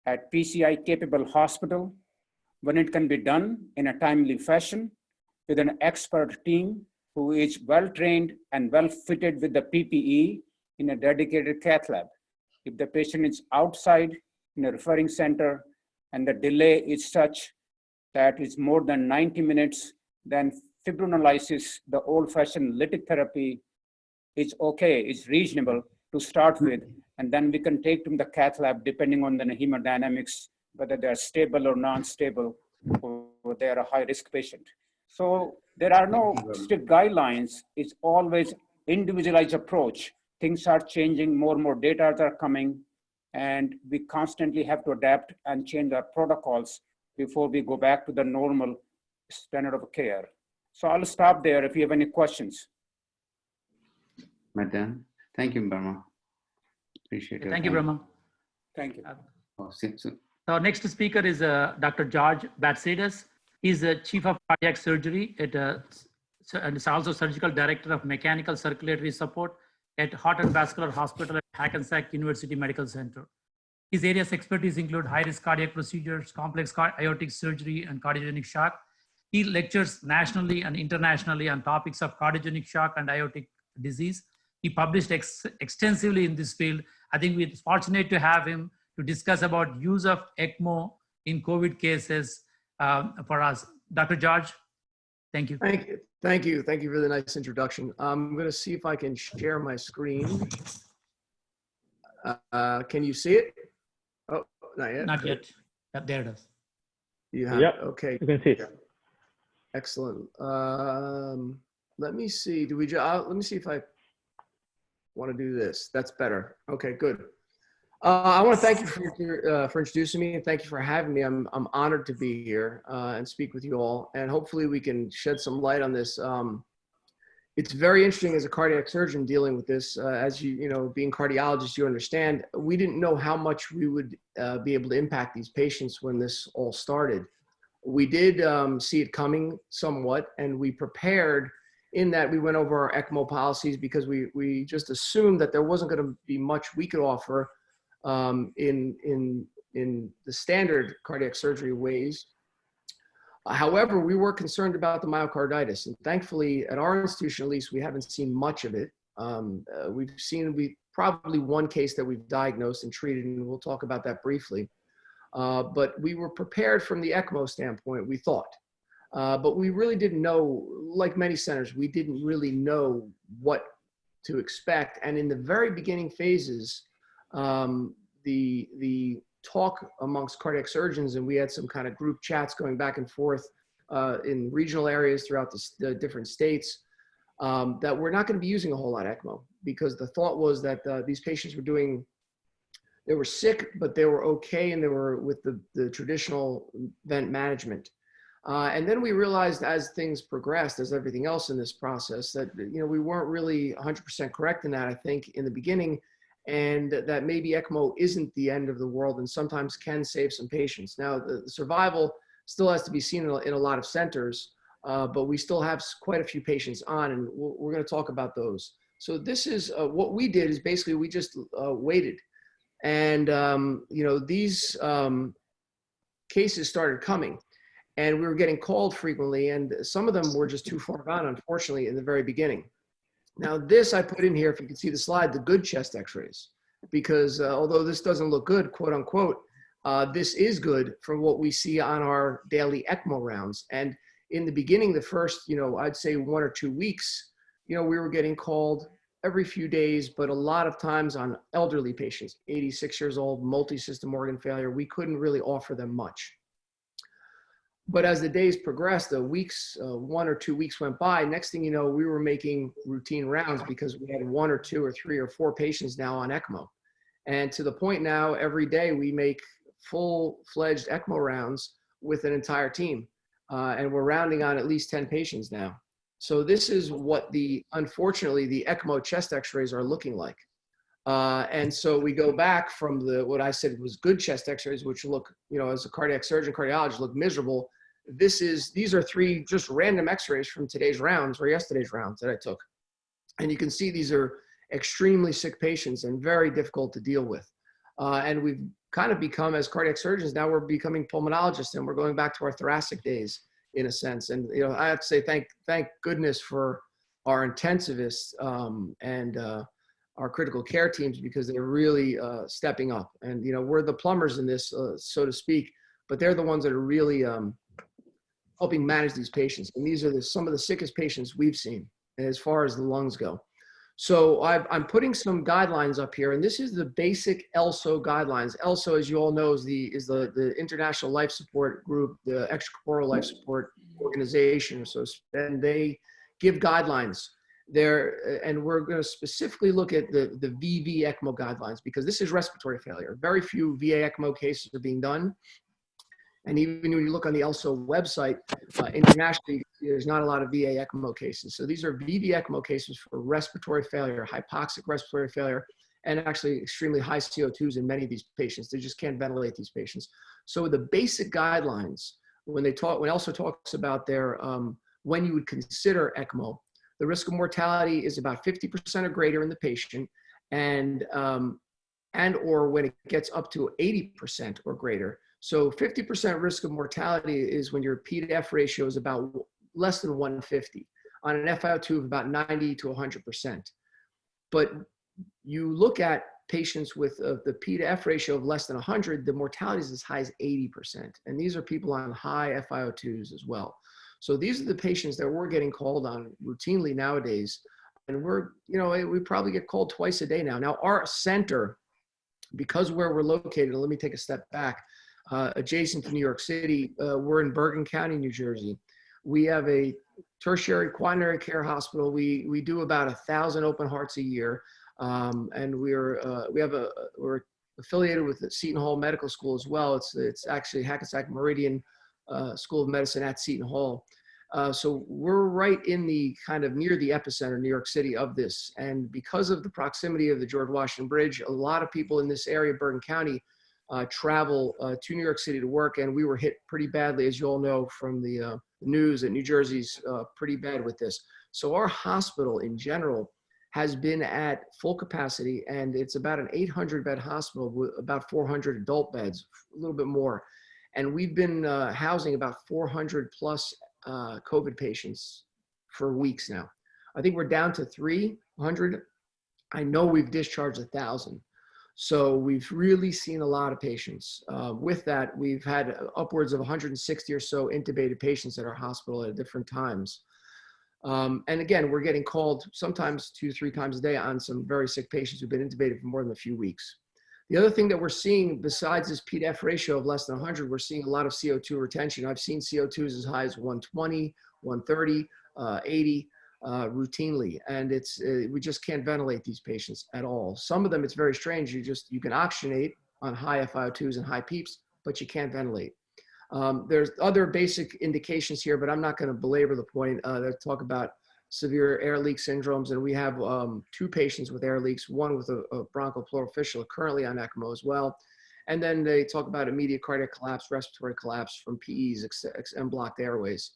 at PCI-capable hospital when it can be done in a timely fashion with an expert team who is well-trained and well-fitted with the PPE in a dedicated cath lab. If the patient is outside in a referring center and the delay is such that it's more than 90 minutes, then fibrinolysis, the old-fashioned lytic therapy, is okay, it's reasonable to start with, and then we can take them to the cath lab depending on the hemodynamics, whether they're stable or non-stable, or they're a high-risk patient. So there are no strict guidelines. It's always individualized approach. Things are changing, more and more data are coming, and we constantly have to adapt and change our protocols before we go back to the normal standard of care. So I'll stop there if you have any questions. Madam, thank you, Brahma. Appreciate it. Thank you, Brahma. Thank you. So our next speaker is Dr. George Batsidas. He's the Chief of Cardiac Surgery at, and is also Surgical Director of Mechanical Circulatory Support at Heart and Vascular Hospital at Hackensack University Medical Center. His areas of expertise include high-risk cardiac procedures, complex aortic surgery, and cardiogenic shock. He lectures nationally and internationally on topics of cardiogenic shock and aortic disease. He published extensively in this field. I think we're fortunate to have him to discuss about use of ECMO in COVID cases for us. Dr. George, thank you. Thank you. Thank you. Thank you for the nice introduction. I'm going to see if I can share my screen. Can you see it? Oh, not yet. Not yet. There it is. You have Yep. it. Okay. You can see it. Excellent. Let me see. Let me see if I want to do this. That's better. Okay, good. I want to thank you for introducing me, and thank you for having me. I'm honored to be here and speak with you all, and hopefully we can shed some light on this. It's very interesting as a cardiac surgeon dealing with this. As you know, being cardiologists, you understand, we didn't know how much we would be able to impact these patients when this all started. We did see it coming somewhat, and we prepared in that we went over our ECMO policies because we just assumed that there wasn't going to be much we could offer in the standard cardiac surgery ways. However, we were concerned about the myocarditis, and thankfully, at our institution at least, we haven't seen much of it. We've seen probably one case that we've diagnosed and treated, and we'll talk about that briefly. But we were prepared from the ECMO standpoint, we thought. But we really didn't know, like many centers, we didn't really know what to expect. And in the very beginning phases, the talk amongst cardiac surgeons, and we had some kind of group chats going back and forth in regional areas throughout the different states, that we're not going to be using a whole lot of ECMO, because the thought was that these patients they were sick, but they were okay, and they were with the traditional vent management. And then we realized as things progressed, as everything else in this process, that we weren't really 100% correct in that, I think, in the beginning, and that maybe ECMO isn't the end of the world and sometimes can save some patients. Now, the survival still has to be seen in a lot of centers, but we still have quite a few patients on, and we're going to talk about those. So this is what we did is basically we just waited. And, these cases started coming, and we were getting called frequently, and some of them were just too far gone, unfortunately, in the very beginning. Now this I put in here, if you can see the slide, the good chest x-rays, because although this doesn't look good, quote unquote, this is good for what we see on our daily ECMO rounds. And in the beginning, the first, I'd say 1 or 2 weeks, we were getting called every few days, but a lot of times on elderly patients, 86 years old, multi-system organ failure, we couldn't really offer them much. But as the days progressed, the weeks, 1 or 2 weeks went by. Next thing you know, we were making routine rounds because we had 1 or 2 or 3 or 4 patients now on ECMO. And to the point now, every day we make full-fledged ECMO rounds with an entire team. And we're rounding on at least 10 patients now. So this is what unfortunately, the ECMO chest x-rays are looking like. And so we go back from what I said was good chest x-rays, which look, as a cardiac surgeon, cardiologist, look miserable. these are 3 just random x-rays from today's rounds or yesterday's rounds that I took. And you can see these are extremely sick patients and very difficult to deal with. And we've kind of become, as cardiac surgeons, now we're becoming pulmonologists, and we're going back to our thoracic days in a sense. And, you know, I have to say, thank goodness for our intensivists and our critical care teams, because they're really stepping up. And, you know, we're the plumbers in this, so to speak, but they're the ones that are really helping manage these patients. And these are some of the sickest patients we've seen as far as the lungs go. So I'm putting some guidelines up here, and this is the basic ELSO guidelines. ELSO, as you all know, is the International Life Support Group, the Extracorporeal Life Support Organization. And they give guidelines there, and we're going to specifically look at the VV ECMO guidelines, because this is respiratory failure. Very few VA ECMO cases are being done. And even when you look on the ELSO website, internationally, there's not a lot of VA ECMO cases. So these are VV ECMO cases for respiratory failure, hypoxic respiratory failure, and actually extremely high CO2s in many of these patients. They just can't ventilate these patients. So the basic guidelines, when ELSO talks about their, when you would consider ECMO, the risk of mortality is about 50% or greater in the patient, and or when it gets up to 80% or greater. So 50% risk of mortality is when your P to F ratio is about less than 150 on an FiO2 of about 90 to 100%. But you look at patients with the P to F ratio of less than 100, the mortality is as high as 80%. And these are people on high FiO2s as well. So these are the patients that we're getting called on routinely nowadays. And we probably get called twice a day now. Now our center, because where we're located, let me take a step back, adjacent to New York City, we're in Bergen County, New Jersey. We have a tertiary quaternary care hospital. We do about 1,000 open hearts a year. And we're affiliated with the Seton Hall Medical School as well. It's actually Hackensack Meridian School of Medicine at Seton Hall. So we're right in the kind of near the epicenter, New York City, of this. And because of the proximity of the George Washington Bridge, a lot of people in this area, Bergen County, travel to New York City to work. And we were hit pretty badly, as you all know from the news, that New Jersey's pretty bad with this. So our hospital in general has been at full capacity, and it's about an 800-bed hospital with about 400 adult beds, a little bit more. And we've been housing about 400 plus COVID patients for weeks now. I think we're down to 300. I know we've discharged 1,000. So we've really seen a lot of patients. With that, we've had upwards of 160 or so intubated patients at our hospital at different times. And again, we're getting called sometimes 2-3 times a day on some very sick patients who've been intubated for more than a few weeks. The other thing that we're seeing, besides this P to F ratio of less than 100, we're seeing a lot of CO2 retention. I've seen CO2s as high as 120, 130, 80 routinely. And we just can't ventilate these patients at all. Some of them, it's very strange. You can oxygenate on high FiO2s and high PEEPs, but you can't ventilate. There's other basic indications here, but I'm not going to belabor the point. They talk about severe air leak syndromes, and we have 2 patients with air leaks, one with a bronchopleural fistula currently on ECMO as well. And then they talk about immediate cardiac collapse, respiratory collapse from PEs and blocked airways.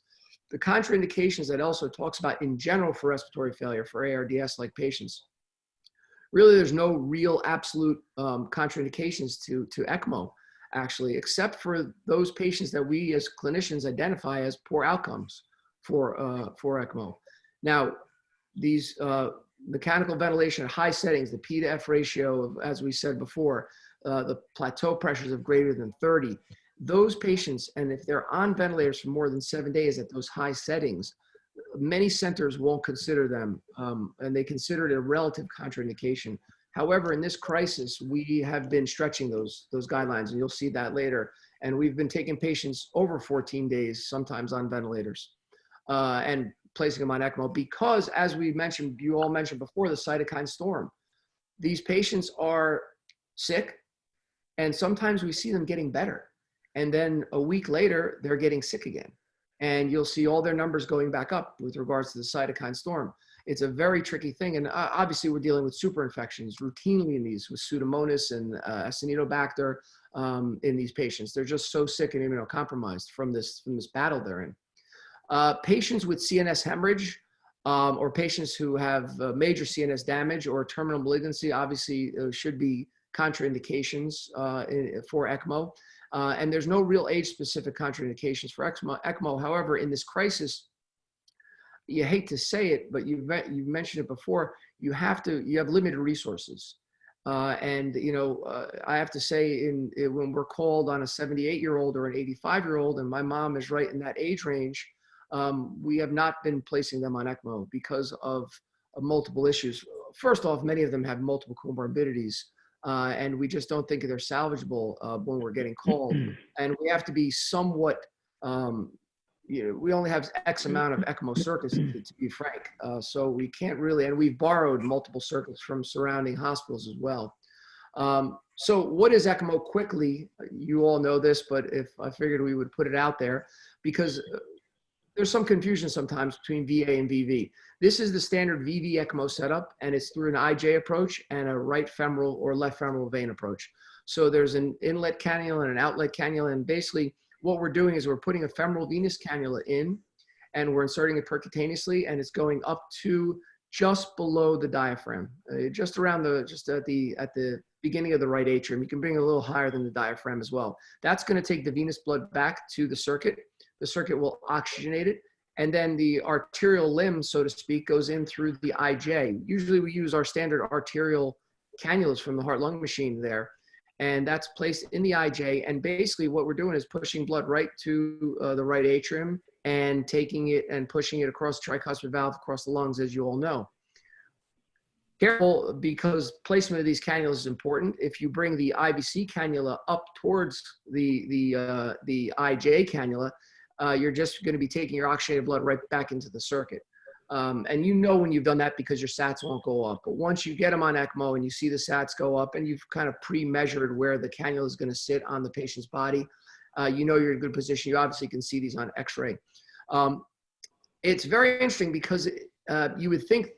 The contraindications that also talks about in general for respiratory failure for ARDS-like patients, really there's no real absolute contraindications to ECMO, actually, except for those patients that we as clinicians identify as poor outcomes for ECMO. Now, these mechanical ventilation at high settings, the P to F ratio of, as we said before, the plateau pressures of greater than 30, those patients, and if they're on ventilators for more than 7 days at those high settings, many centers won't consider them, and they consider it a relative contraindication. However, in this crisis, we have been stretching those guidelines, and you'll see that later. And we've been taking patients over 14 days, sometimes on ventilators, and placing them on ECMO because, as we mentioned, you all mentioned before, the cytokine storm. These patients are sick, and sometimes we see them getting better. And then a week later, they're getting sick again. And you'll see all their numbers going back up with regards to the cytokine storm. It's a very tricky thing. And obviously, we're dealing with super infections routinely in these with Pseudomonas and Acinetobacter, in these patients. They're just so sick and immunocompromised from this battle they're in. Patients with CNS hemorrhage or patients who have major CNS damage or terminal malignancy obviously should be contraindications for ECMO. And there's no real age-specific contraindications for ECMO. However, in this crisis, you hate to say it, but you've mentioned it before, you have limited resources. And I have to say, when we're called on a 78-year-old or an 85-year-old, and my mom is right in that age range, we have not been placing them on ECMO because of multiple issues. First off, many of them have multiple comorbidities, and we just don't think they're salvageable when we're getting called. And we have to be somewhat, we only have X amount of ECMO circuits, to be frank. So we can't really, and we've borrowed multiple circuits from surrounding hospitals as well. So what is ECMO quickly? You all know this, but if I figured we would put it out there, because there's some confusion sometimes between VA and VV. This is the standard VV ECMO setup, and it's through an IJ approach and a right femoral or left femoral vein approach. So there's an inlet cannula and an outlet cannula, and basically what we're doing is we're putting a femoral venous cannula in, and we're inserting it percutaneously, and it's going up to just below the diaphragm, just at the beginning of the right atrium. You can bring it a little higher than the diaphragm as well. That's going to take the venous blood back to the circuit. The circuit will oxygenate it, and then the arterial limb, so to speak, goes in through the IJ. Usually we use our standard arterial cannulas from the heart-lung machine there, and that's placed in the IJ. And basically what we're doing is pushing blood right to the right atrium and taking it and pushing it across the tricuspid valve, across the lungs, as you all know. Careful, because placement of these cannulas is important. If you bring the IVC cannula up towards the IJ cannula, you're just going to be taking your oxygenated blood right back into the circuit. And when you've done that because your SATs won't go up. But once you get them on ECMO and you see the SATs go up and you've kind of pre-measured where the cannula is going to sit on the patient's body, you're in a good position. You obviously can see these on X-ray. It's very interesting because you would think,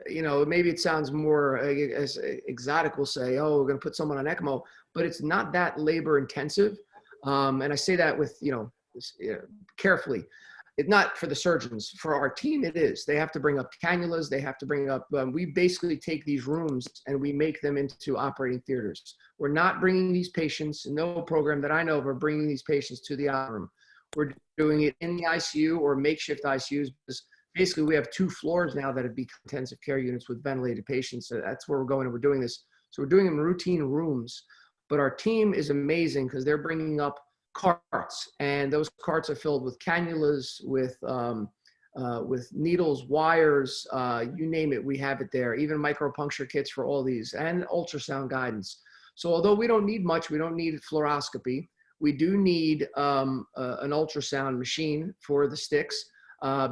maybe it sounds more as exotic, we'll say, oh, we're going to put someone on ECMO, but it's not that labor intensive. And I say that with, carefully. It's not for the surgeons. For our team, it is. They have to bring up cannulas. They have to bring up, we basically take these rooms and we make them into operating theaters. We're not bringing these patients, no program that I know of are bringing these patients to the operating room. We're doing it in the ICU or makeshift ICUs, because basically we have 2 floors now that have become intensive care units with ventilated patients. So that's where we're going, and we're doing this. So we're doing them in routine rooms, but our team is amazing because they're bringing up carts, and those carts are filled with cannulas, with needles, wires, you name it, we have it there. Even micropuncture kits for all these, and ultrasound guidance. So although we don't need much, we don't need fluoroscopy, we do need an ultrasound machine for the sticks,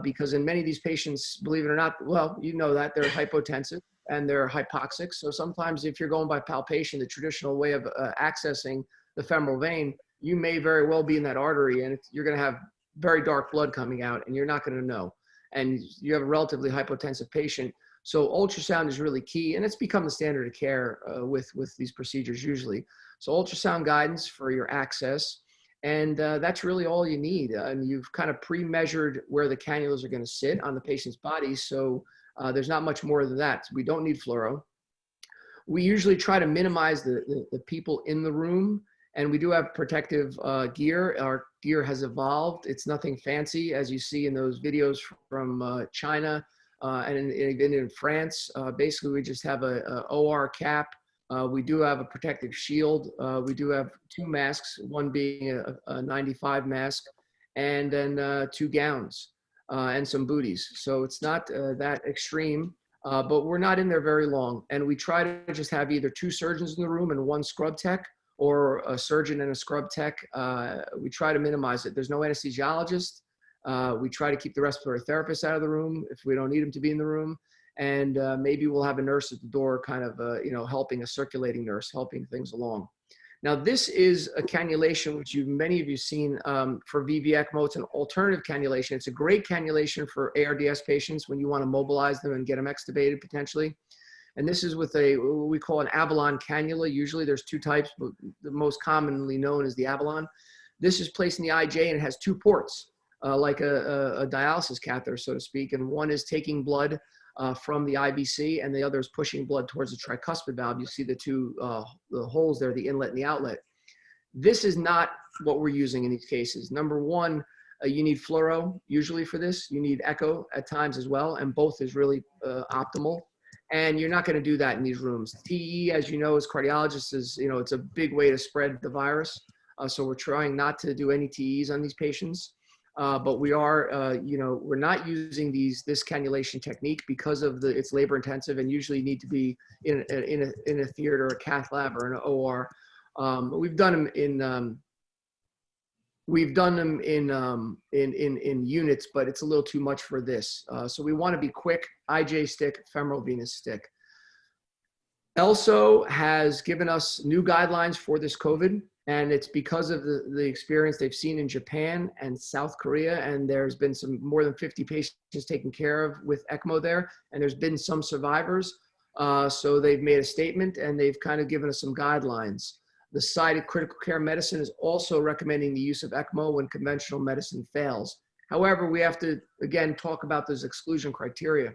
because in many of these patients, believe it or not, well, that they're hypotensive and they're hypoxic. So sometimes if you're going by palpation, the traditional way of accessing the femoral vein, you may very well be in that artery, and you're going to have very dark blood coming out, and you're not going to know. And you have a relatively hypotensive patient. So ultrasound is really key, and it's become the standard of care with these procedures usually. So ultrasound guidance for your access, and that's really all you need. And you've kind of pre-measured where the cannulas are going to sit on the patient's body, so there's not much more than that. We don't need fluoro. We usually try to minimize the people in the room. And we do have protective gear. Our gear has evolved. It's nothing fancy, as you see in those videos from China and even in France. Basically, we just have a OR cap. We do have a protective shield. We do have 2 masks, one being a 95 mask, and then 2 gowns and some booties. So it's not that extreme, but we're not in there very long. And we try to just have either 2 surgeons in the room and 1 scrub tech, or a surgeon and a scrub tech. We try to minimize it. There's no anesthesiologist. We try to keep the respiratory therapist out of the room if we don't need them to be in the room. And maybe we'll have a nurse at the door, kind of, helping, a circulating nurse, helping things along. Now, this is a cannulation, which many of you seen for VV ECMO. It's an alternative cannulation. It's a great cannulation for ARDS patients when you want to mobilize them and get them extubated potentially. And this is with what we call an Avalon cannula. Usually there's two types, but the most commonly known is the Avalon. This is placed in the IJ and it has two ports, like a dialysis catheter, so to speak. And one is taking blood from the IVC and the other is pushing blood towards the tricuspid valve. You see the two the holes there, the inlet and the outlet. This is not what we're using in these cases. Number one, you need fluoro usually for this. You need echo at times as well, and both is really optimal. And you're not going to do that in these rooms. TE, as you know, as cardiologists, is, you know, it's a big way to spread the virus. So we're trying not to do any TEs on these patients. But we are, you know, we're not using this cannulation technique because of it's labor intensive and usually need to be in a theater, a cath lab, or an OR. We've done them in units, but it's a little too much for this. So we want to be quick. IJ stick, femoral venous stick. ELSO has given us new guidelines for this COVID, and it's because of the experience they've seen in Japan and South Korea, and there's been more than 50 patients taken care of with ECMO there, and there's been some survivors. So they've made a statement and they've kind of given us some guidelines. The Society of Critical Care Medicine is also recommending the use of ECMO when conventional medicine fails. However, we have to, again, talk about those exclusion criteria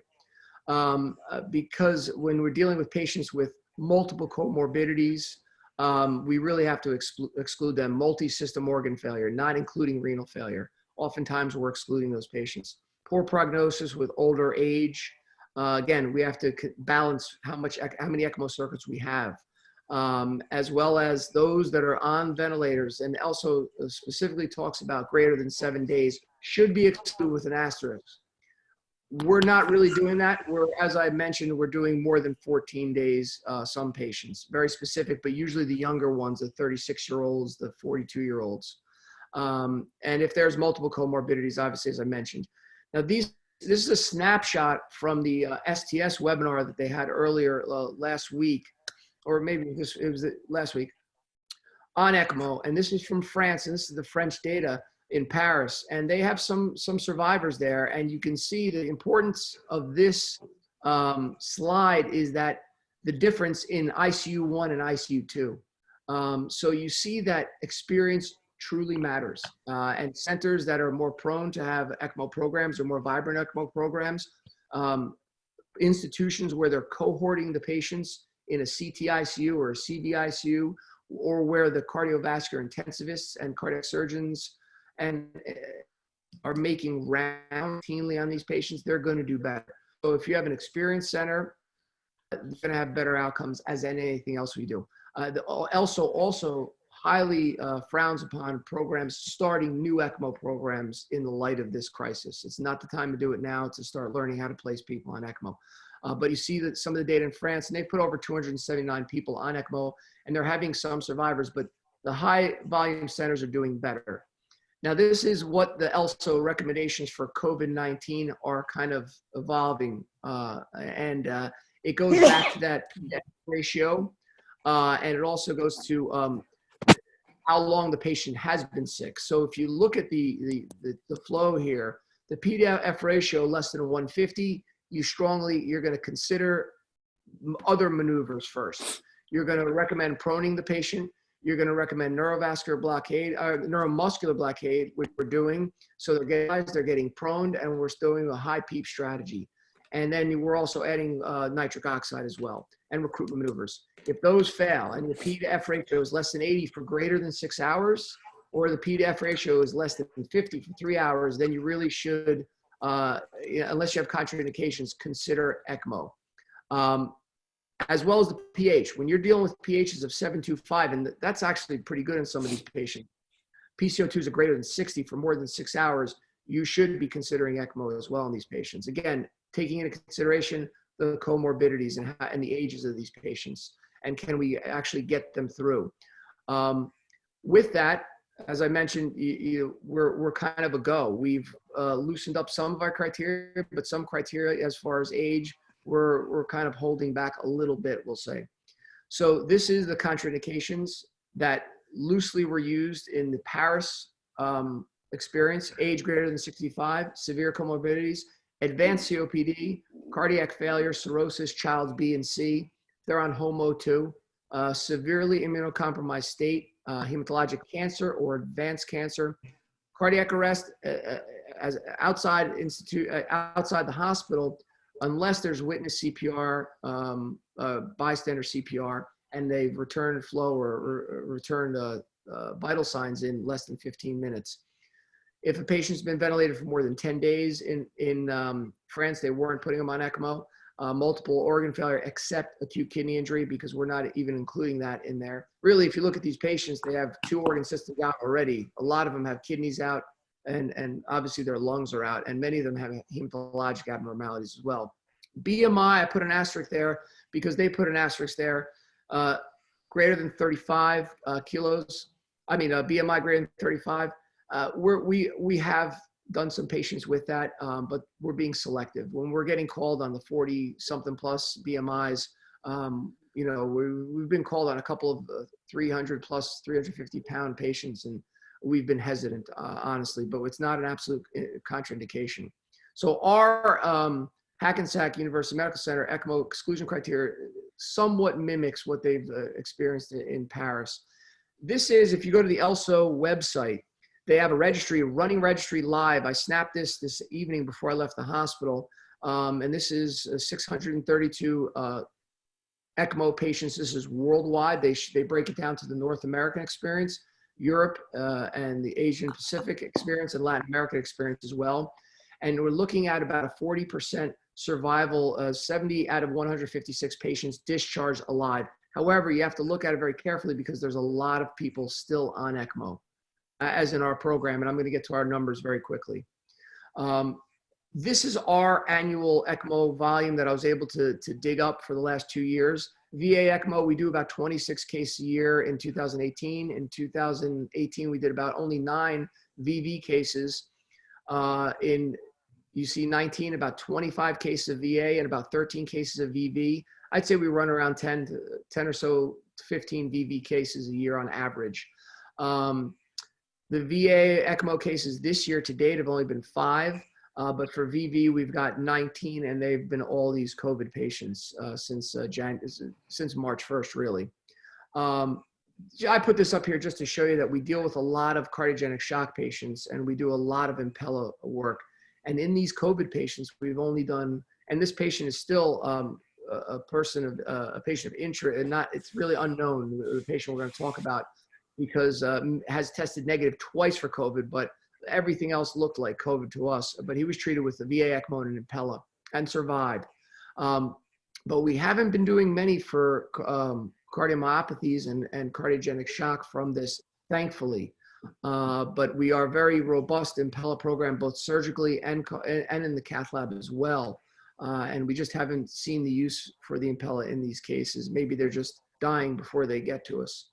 because when we're dealing with patients with multiple comorbidities, we really have to exclude them. Multi-system organ failure, not including renal failure. Oftentimes we're excluding those patients. Poor prognosis with older age. Again, we have to balance how many ECMO circuits we have. As well as those that are on ventilators, and also specifically talks about greater than 7 days should be excluded with an asterisk. We're not really doing that. As I mentioned, we're doing more than 14 days, some patients, very specific, but usually the younger ones, the 36-year-olds, the 42-year-olds. And if there's multiple comorbidities, obviously, as I mentioned. Now, this is a snapshot from the STS webinar that they had earlier last week, or maybe it was last week, on ECMO. And this is from France, and this is the French data in Paris. And they have some survivors there. And you can see the importance of this slide is that the difference in ICU 1 and ICU 2. So you see that experience truly matters. And centers that are more prone to have ECMO programs or more vibrant ECMO programs, institutions where they're cohorting the patients in a CTICU or a CVICU, or where the cardiovascular intensivists and cardiac surgeons are making rounds routinely on these patients, they're going to do better. So if you have an experienced center, you're going to have better outcomes as in anything else we do. ELSO also highly frowns upon programs, starting new ECMO programs in the light of this crisis. It's not the time to do it now to start learning how to place people on ECMO. But you see that some of the data in France, and they put over 279 people on ECMO, and they're having some survivors, but the high volume centers are doing better. Now, this is what the ELSO recommendations for COVID-19 are kind of evolving. It goes back to that ratio, and it also goes to how long the patient has been sick. So if you look at the flow here, the PDF ratio less than 150, you're going to consider other maneuvers first. You're going to recommend proning the patient. You're going to recommend neurovascular blockade, neuromuscular blockade, which we're doing. So they're getting proned, and we're still doing a high PEEP strategy. And then we're also adding nitric oxide as well, and recruitment maneuvers. If those fail, and the P to F ratio is less than 80 for greater than 6 hours, or the P to F ratio is less than 50 for 3 hours, then you really should, unless you have contraindications, consider ECMO. As well as the pH. When you're dealing with pHs of 7.25, and that's actually pretty good in some of these patients, PCO2s are greater than 60 for more than 6 hours, you should be considering ECMO as well in these patients. Again, taking into consideration the comorbidities and the ages of these patients, and can we actually get them through. With that, as I mentioned, we're kind of a go. We've loosened up some of our criteria, but some criteria as far as age, we're kind of holding back a little bit, we'll say. So this is the contraindications that loosely were used in the Paris experience: age greater than 65, severe comorbidities, advanced COPD, cardiac failure, cirrhosis, Child's B and C. They're on HOMO2. Severely immunocompromised state, hematologic cancer or advanced cancer, cardiac arrest as outside the hospital, unless there's witness CPR, bystander CPR, and they've returned flow or returned vital signs in less than 15 minutes. If a patient's been ventilated for more than 10 days in France, they weren't putting them on ECMO. Multiple organ failure except acute kidney injury, because we're not even including that in there. Really, if you look at these patients, they have 2 organ systems out already. A lot of them have kidneys out, and obviously their lungs are out, and many of them have hematologic abnormalities as well. BMI, I put an asterisk there because they put an asterisk there, greater than 35 kilos. I mean, BMI greater than 35. We have done some patients with that, but we're being selective. When we're getting called on the 40-something plus BMIs, you know, we've been called on a couple of 300 plus 350-pound patients, and we've been hesitant, honestly, but it's not an absolute contraindication. So our Hackensack University Medical Center ECMO exclusion criteria somewhat mimics what they've experienced in Paris. This is, if you go to the ELSO website, they have a registry, a running registry live. I snapped this evening before I left the hospital. And this is 632 ECMO patients. This is worldwide. They break it down to the North American experience, Europe, and the Asian Pacific experience, and Latin American experience as well. And we're looking at about a 40% survival, 70 out of 156 patients discharged alive. However, you have to look at it very carefully because there's a lot of people still on ECMO, as in our program, and I'm going to get to our numbers very quickly. This is our annual ECMO volume that I was able to dig up for the last 2 years. VA ECMO, we do about 26 cases a year in 2018. In 2018, we did about only 9 VV cases. You see 19, about 25 cases of VA and about 13 cases of VV. I'd say we run around 10 or so to 15 VV cases a year on average. The VA ECMO cases this year to date have only been 5, but for VV we've got 19, and they've been all these COVID patients since March 1st, really. I put this up here just to show you that we deal with a lot of cardiogenic shock patients, and we do a lot of Impella work. And in these COVID patients, we've only done, and this patient is still a patient of interest, and it's really unknown, the patient we're going to talk about, because has tested negative twice for COVID, but everything else looked like COVID to us. But he was treated with the VA ECMO and an Impella and survived. But we haven't been doing many for cardiomyopathies and cardiogenic shock from this, thankfully. But we are very robust Impella program, both surgically and in the cath lab as well. And we just haven't seen the use for the Impella in these cases. Maybe they're just dying before they get to us.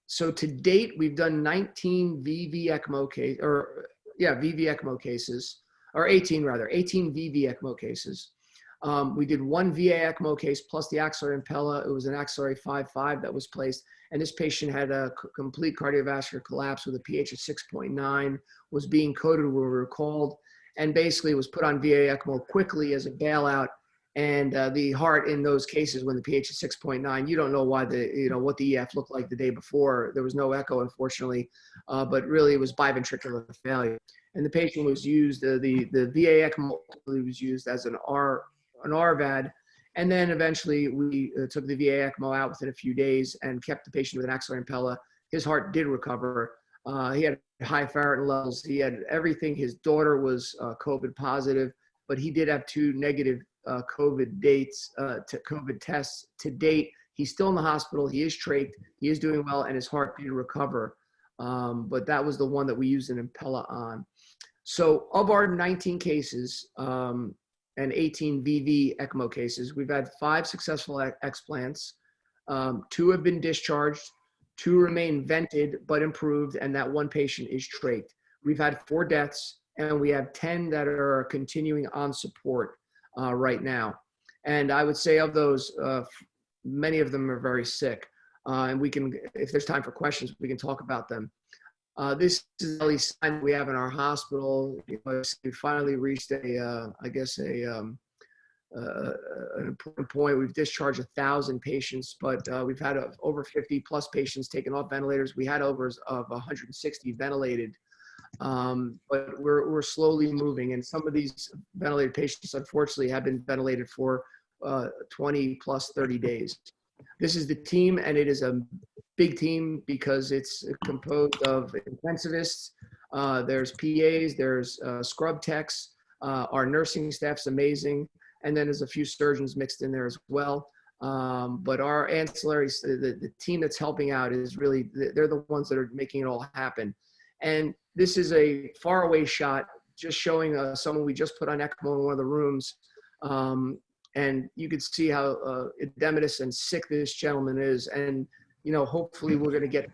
So to date, we've done 19 VV ECMO cases, or 18 VV ECMO cases. We did 1 VA ECMO case plus the axillary Impella. It was an axillary 5.5 that was placed. And this patient had a complete cardiovascular collapse with a pH of 6.9, was being coded when we were called, and basically was put on VA ECMO quickly as a bailout. And the heart in those cases, when the pH is 6.9, you don't know why what the EF looked like the day before. There was no echo, unfortunately, but really it was biventricular failure. And the patient was used, the VA ECMO was used as an RVAD. And then eventually we took the VA ECMO out within a few days and kept the patient with an axillary Impella. His heart did recover. He had high ferritin levels. He had everything. His daughter was COVID positive, but he did have 2 negative COVID tests to date. He's still in the hospital. He is trached. He is doing well, and his heart did recover. But that was the one that we used an Impella on. So of our 19 cases and 18 VV ECMO cases, we've had 5 successful explants. 2 have been discharged. 2 remain vented but improved, and that 1 patient is trached. We've had 4 deaths, and we have 10 that are continuing on support right now. And I would say of those, many of them are very sick. And we can, if there's time for questions, we can talk about them. This is the early sign we have in our hospital. We finally reached a an important point. We've discharged 1,000 patients, but we've had over 50 plus patients taken off ventilators. We had over of 160 ventilated, but we're slowly moving. And some of these ventilated patients, unfortunately, have been ventilated for 20 plus 30 days. This is the team, and it is a big team because it's composed of intensivists. There's PAs, there's scrub techs. Our nursing staff's amazing. And then there's a few surgeons mixed in there as well. But our ancillaries, the team that's helping out is really, they're the ones that are making it all happen. And this is a faraway shot, just showing someone we just put on ECMO in one of the rooms. And you could see how edematous and sick this gentleman is. And, you know, hopefully we're going to get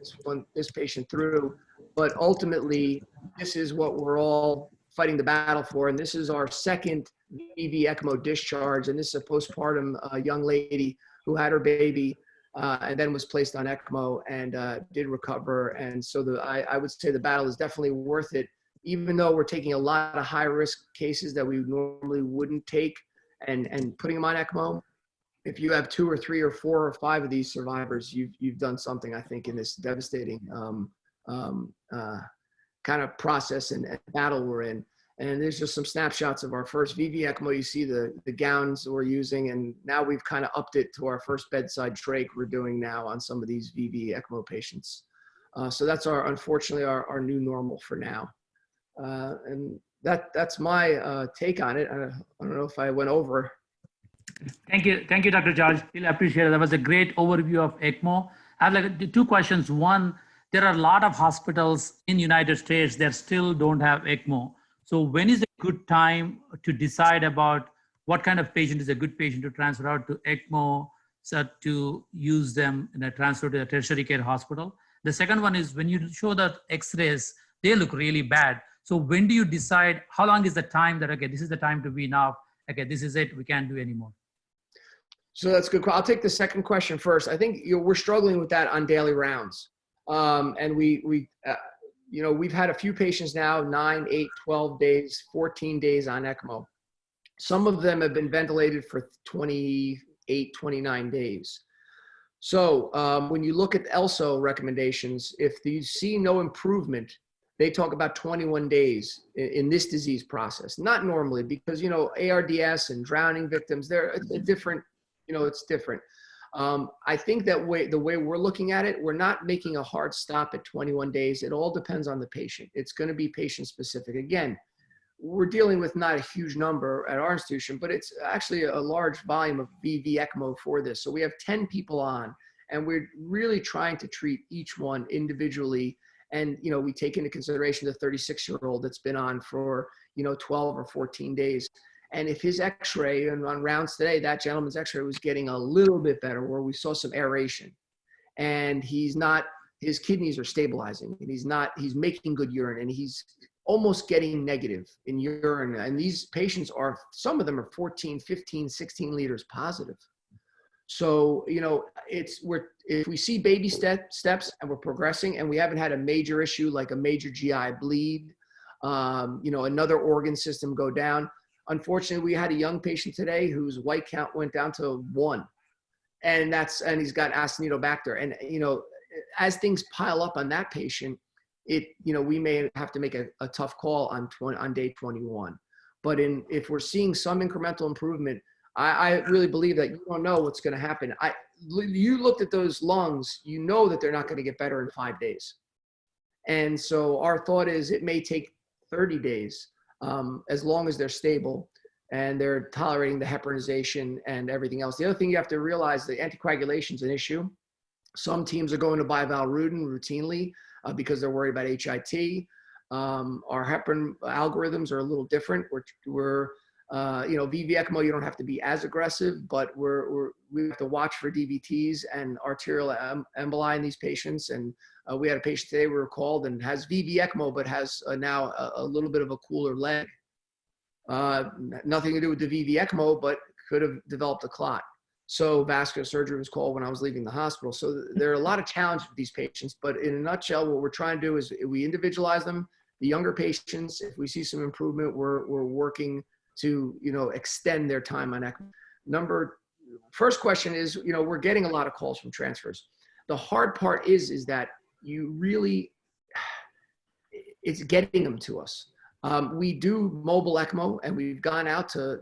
this patient through. But ultimately, this is what we're all fighting the battle for. And this is our second EV ECMO discharge. And this is a postpartum young lady who had her baby and then was placed on ECMO and did recover. And so I would say the battle is definitely worth it, even though we're taking a lot of high risk cases that we normally wouldn't take and putting them on ECMO. If you have 2 or 3 or 4 or 5 of these survivors, you've done something, I think, in this devastating kind of process and battle we're in. And there's just some snapshots of our first VV ECMO. You see the gowns we're using, and now we've kind of upped it to our first bedside trach we're doing now on some of these VV ECMO patients. So that's unfortunately our new normal for now. And that's my take on it. I don't know if I went over. Thank you, Dr. George. Really appreciate it. That was a great overview of ECMO. I have like 2 questions. One, there are a lot of hospitals in United States that still don't have ECMO. So when is a good time to decide about what kind of patient is a good patient to transfer out to ECMO, so to use them in a transfer to a tertiary care hospital? The second one is when you show the X-rays, they look really bad. So when do you decide, how long is the time that, okay, this is the time to be enough, okay, this is it, we can't do anymore? So that's good. I'll take the second question first. I think we're struggling with that on daily rounds. And we've had a few patients now, 9, 8, 12 days, 14 days on ECMO. Some of them have been ventilated for 28, 29 days. So when you look at ELSO recommendations, if you see no improvement, they talk about 21 days in this disease process. Not normally, because, you know, ARDS and drowning victims, they're different, you know, it's different. I think that the way we're looking at it, we're not making a hard stop at 21 days. It all depends on the patient. It's going to be patient specific. Again, we're dealing with not a huge number at our institution, but it's actually a large volume of VV ECMO for this. So we have 10 people on, and we're really trying to treat each one individually. And, you know, we take into consideration the 36-year-old that's been on for, you know, 12 or 14 days. And if his X-ray, and on rounds today, that gentleman's X-ray was getting a little bit better, where we saw some aeration, and his kidneys are stabilizing, and he's making good urine, and he's almost getting negative in urine. And these patients some of them are 14, 15, 16 liters positive. So, you know, if we see baby steps and we're progressing and we haven't had a major issue like a major GI bleed, you know, another organ system go down. Unfortunately, we had a young patient today whose white count went down to 1, and he's got Acinetobacter. And, you know, as things pile up on that patient, you know, we may have to make a tough call on day 21. But if we're seeing some incremental improvement, I really believe that you don't know what's going to happen. You looked at those lungs, you know that they're not going to get better in 5 days. And so our thought is it may take 30 days, as long as they're stable and they're tolerating the heparinization and everything else. The other thing you have to realize, the anticoagulation is an issue. Some teams are going to bivalrudin routinely because they're worried about HIT. Our heparin algorithms are a little different. We're you know, VV ECMO, you don't have to be as aggressive, but we have to watch for DVTs and arterial emboli in these patients. And we had a patient today we were called and has VV ECMO, but has now a little bit of a cooler leg. Nothing to do with the VV ECMO, but could have developed a clot. So vascular surgery was called when I was leaving the hospital. So there are a lot of challenges with these patients, but in a nutshell, what we're trying to do is we individualize them. The younger patients, if we see some improvement, we're working to, extend their time on ECMO. First question is, we're getting a lot of calls from transfers. The hard part is that you really, it's getting them to us. We do mobile ECMO, and we've gone out to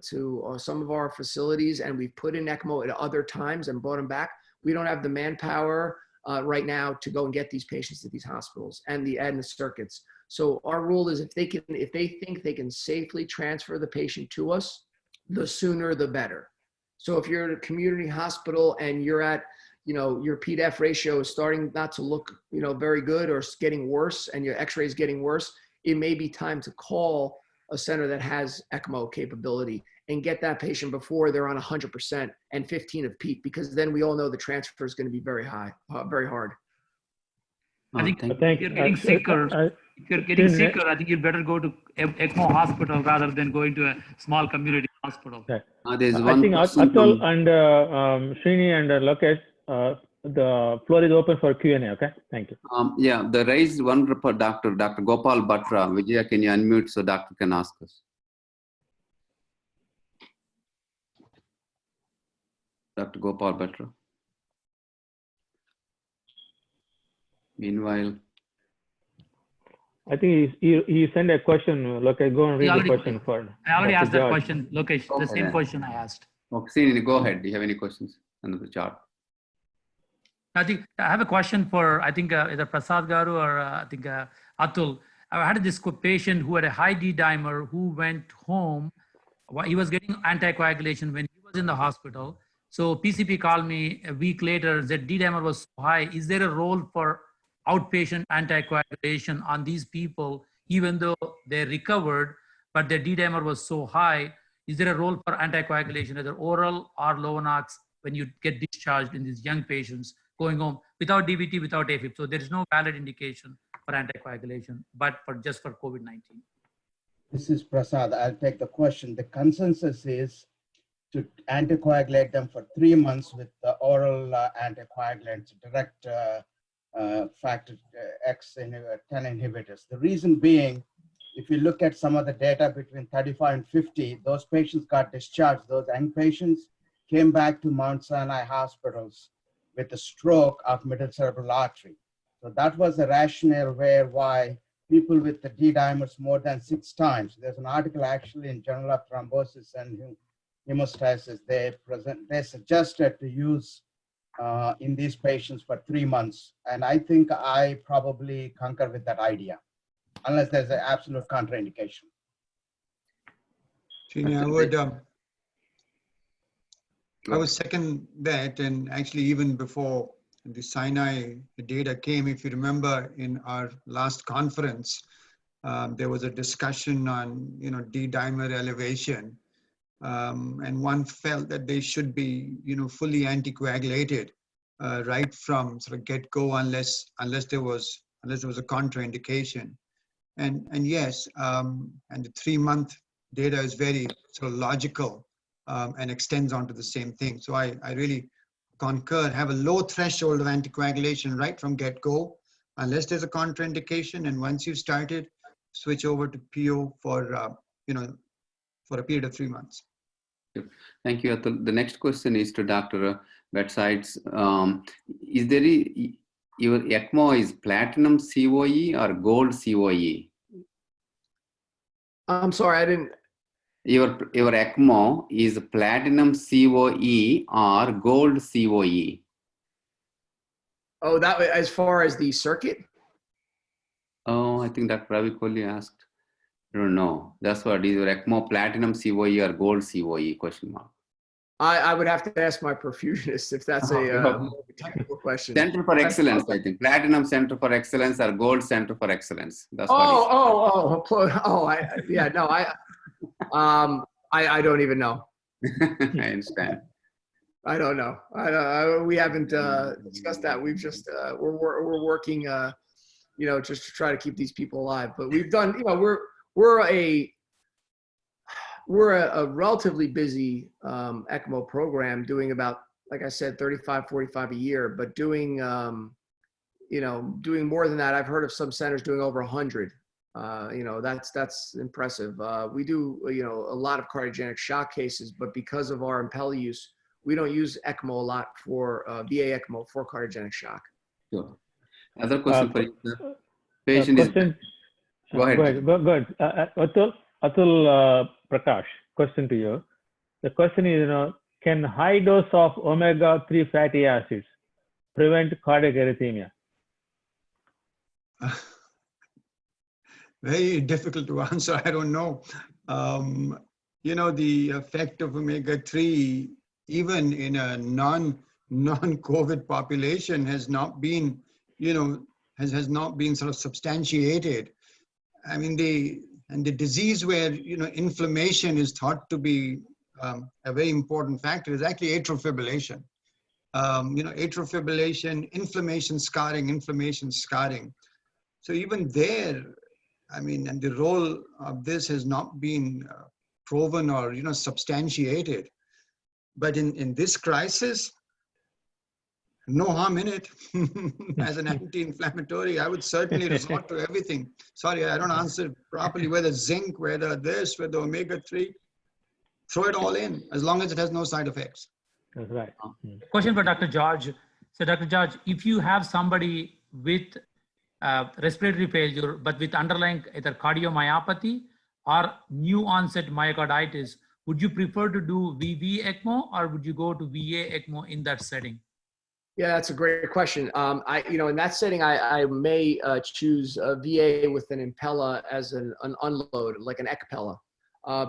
some of our facilities, and we've put in ECMO at other times and brought them back. We don't have the manpower right now to go and get these patients to these hospitals and the circuits. So our rule is if they think they can safely transfer the patient to us, the sooner the better. So if you're at a community hospital and you're at, your PDEF ratio is starting not to look, very good, or it's getting worse, and your x-ray is getting worse, it may be time to call a center that has ECMO capability and get that patient before they're on 100% and 15 of peak, because then we all know the transfer is going to be very high, very hard. I think if Thank you're you. getting sicker, I think you better go to ECMO hospital rather than going to a small community hospital. Okay. There's I one think question Atul from- and Srini and Lokesh, the floor is open for Q&A. Okay, thank you. yeah, the raised one report, Dr. Gopal Batra. Vijaya, can you unmute so doctor can ask us? Dr. Gopal Batra. Meanwhile, I think he sent a question. Look, I go and read the question for. I already Dr. asked that George. question, Lokesh, the same Okay. question I asked. okay, go ahead. Do you have any questions under the chart? I think I have a question for, either Prasad Garu or Atul. I had this patient who had a high D dimer who went home. He was getting anticoagulation when he was in the hospital. So PCP called me a week later that D dimer was so high. Is there a role for outpatient anticoagulation on these people, even though they recovered, but their D dimer was so high? Is there a role for anticoagulation, either oral or Lovenox, when you get discharged in these young patients going home without DVT, without AFib? So there is no valid indication for anticoagulation, but just for COVID-19. This is Prasad. I'll take the question. The consensus is to anticoagulate them for 3 months with the oral anticoagulants, direct factor X 10 inhibitors. The reason being, if you look at some of the data between 35 and 50, those patients got discharged. Those young patients came back to Mount Sinai hospitals with a stroke of middle cerebral artery. So that was the rationale why people with the D dimers more than 6 times. There's an article actually in Journal of Thrombosis and Hemostasis. They suggested to use in these patients for 3 months. And I think I probably concur with that idea, unless there's an absolute contraindication. Srini, I would second that. And actually, even before the Sinai data came, if you remember in our last conference, there was a discussion on, D dimer elevation. And one felt that they should be, fully anticoagulated right from sort of get-go, unless there was a contraindication. And yes, and the 3-month data is very sort of logical and extends onto the same thing. So I really concur. Have a low threshold of anticoagulation right from get-go, unless there's a contraindication. And once you've started, switch over to PO for for a period of 3 months. Thank you, Atul. The next question is to Dr. Betsides. Is there your ECMO is platinum COE or gold COE? I'm sorry, I didn't. Your ECMO is platinum COE or gold COE? Oh, that as far as the circuit? Oh, I think Dr. Ravi Kohli asked. I don't know. That's what is your ECMO platinum COE or gold COE question mark. I would have to ask my perfusionist if that's a technical question. Center for Excellence, I think. Platinum Center for Excellence or Gold Center for Excellence. That's what I don't even know. I understand. I don't know. We haven't discussed that. We've just we're working, just to try to keep these people alive. But we've done, we're a relatively busy ECMO program, doing about, like I said, 35, 45 a year, but doing, doing more than that. I've heard of some centers doing over 100 That's impressive. We do, a lot of cardiogenic shock cases, but because of our Impella use, we don't use ECMO a lot for VA ECMO for cardiogenic shock. Sure. Other question for you, sir. Patient question, Go ahead. Go ahead. Atul Prakash, question to you. The question is, can high dose of omega-3 fatty acids prevent cardiac arrhythmia? Very difficult to answer. I don't know. The effect of omega-3, even in a non-COVID population, has not been, has not been sort of substantiated. I mean, the disease where, inflammation is thought to be a very important factor is actually atrial fibrillation. Atrial fibrillation, inflammation scarring. So even there, I mean, and the role of this has not been proven or, substantiated. But in this crisis, no harm in it. As an anti-inflammatory, I would certainly resort to everything. Sorry, I don't answer properly whether zinc, whether this, whether omega-3. Throw it all in, as long as it has no side effects. That's right. Question for Dr. George. So Dr. George, if you have somebody with respiratory failure, but with underlying either cardiomyopathy or new onset myocarditis, would you prefer to do VV ECMO or would you go to VA ECMO in that setting? Yeah, that's a great question. In that setting, I may choose a VA with an Impella as an unload, like an ECPella,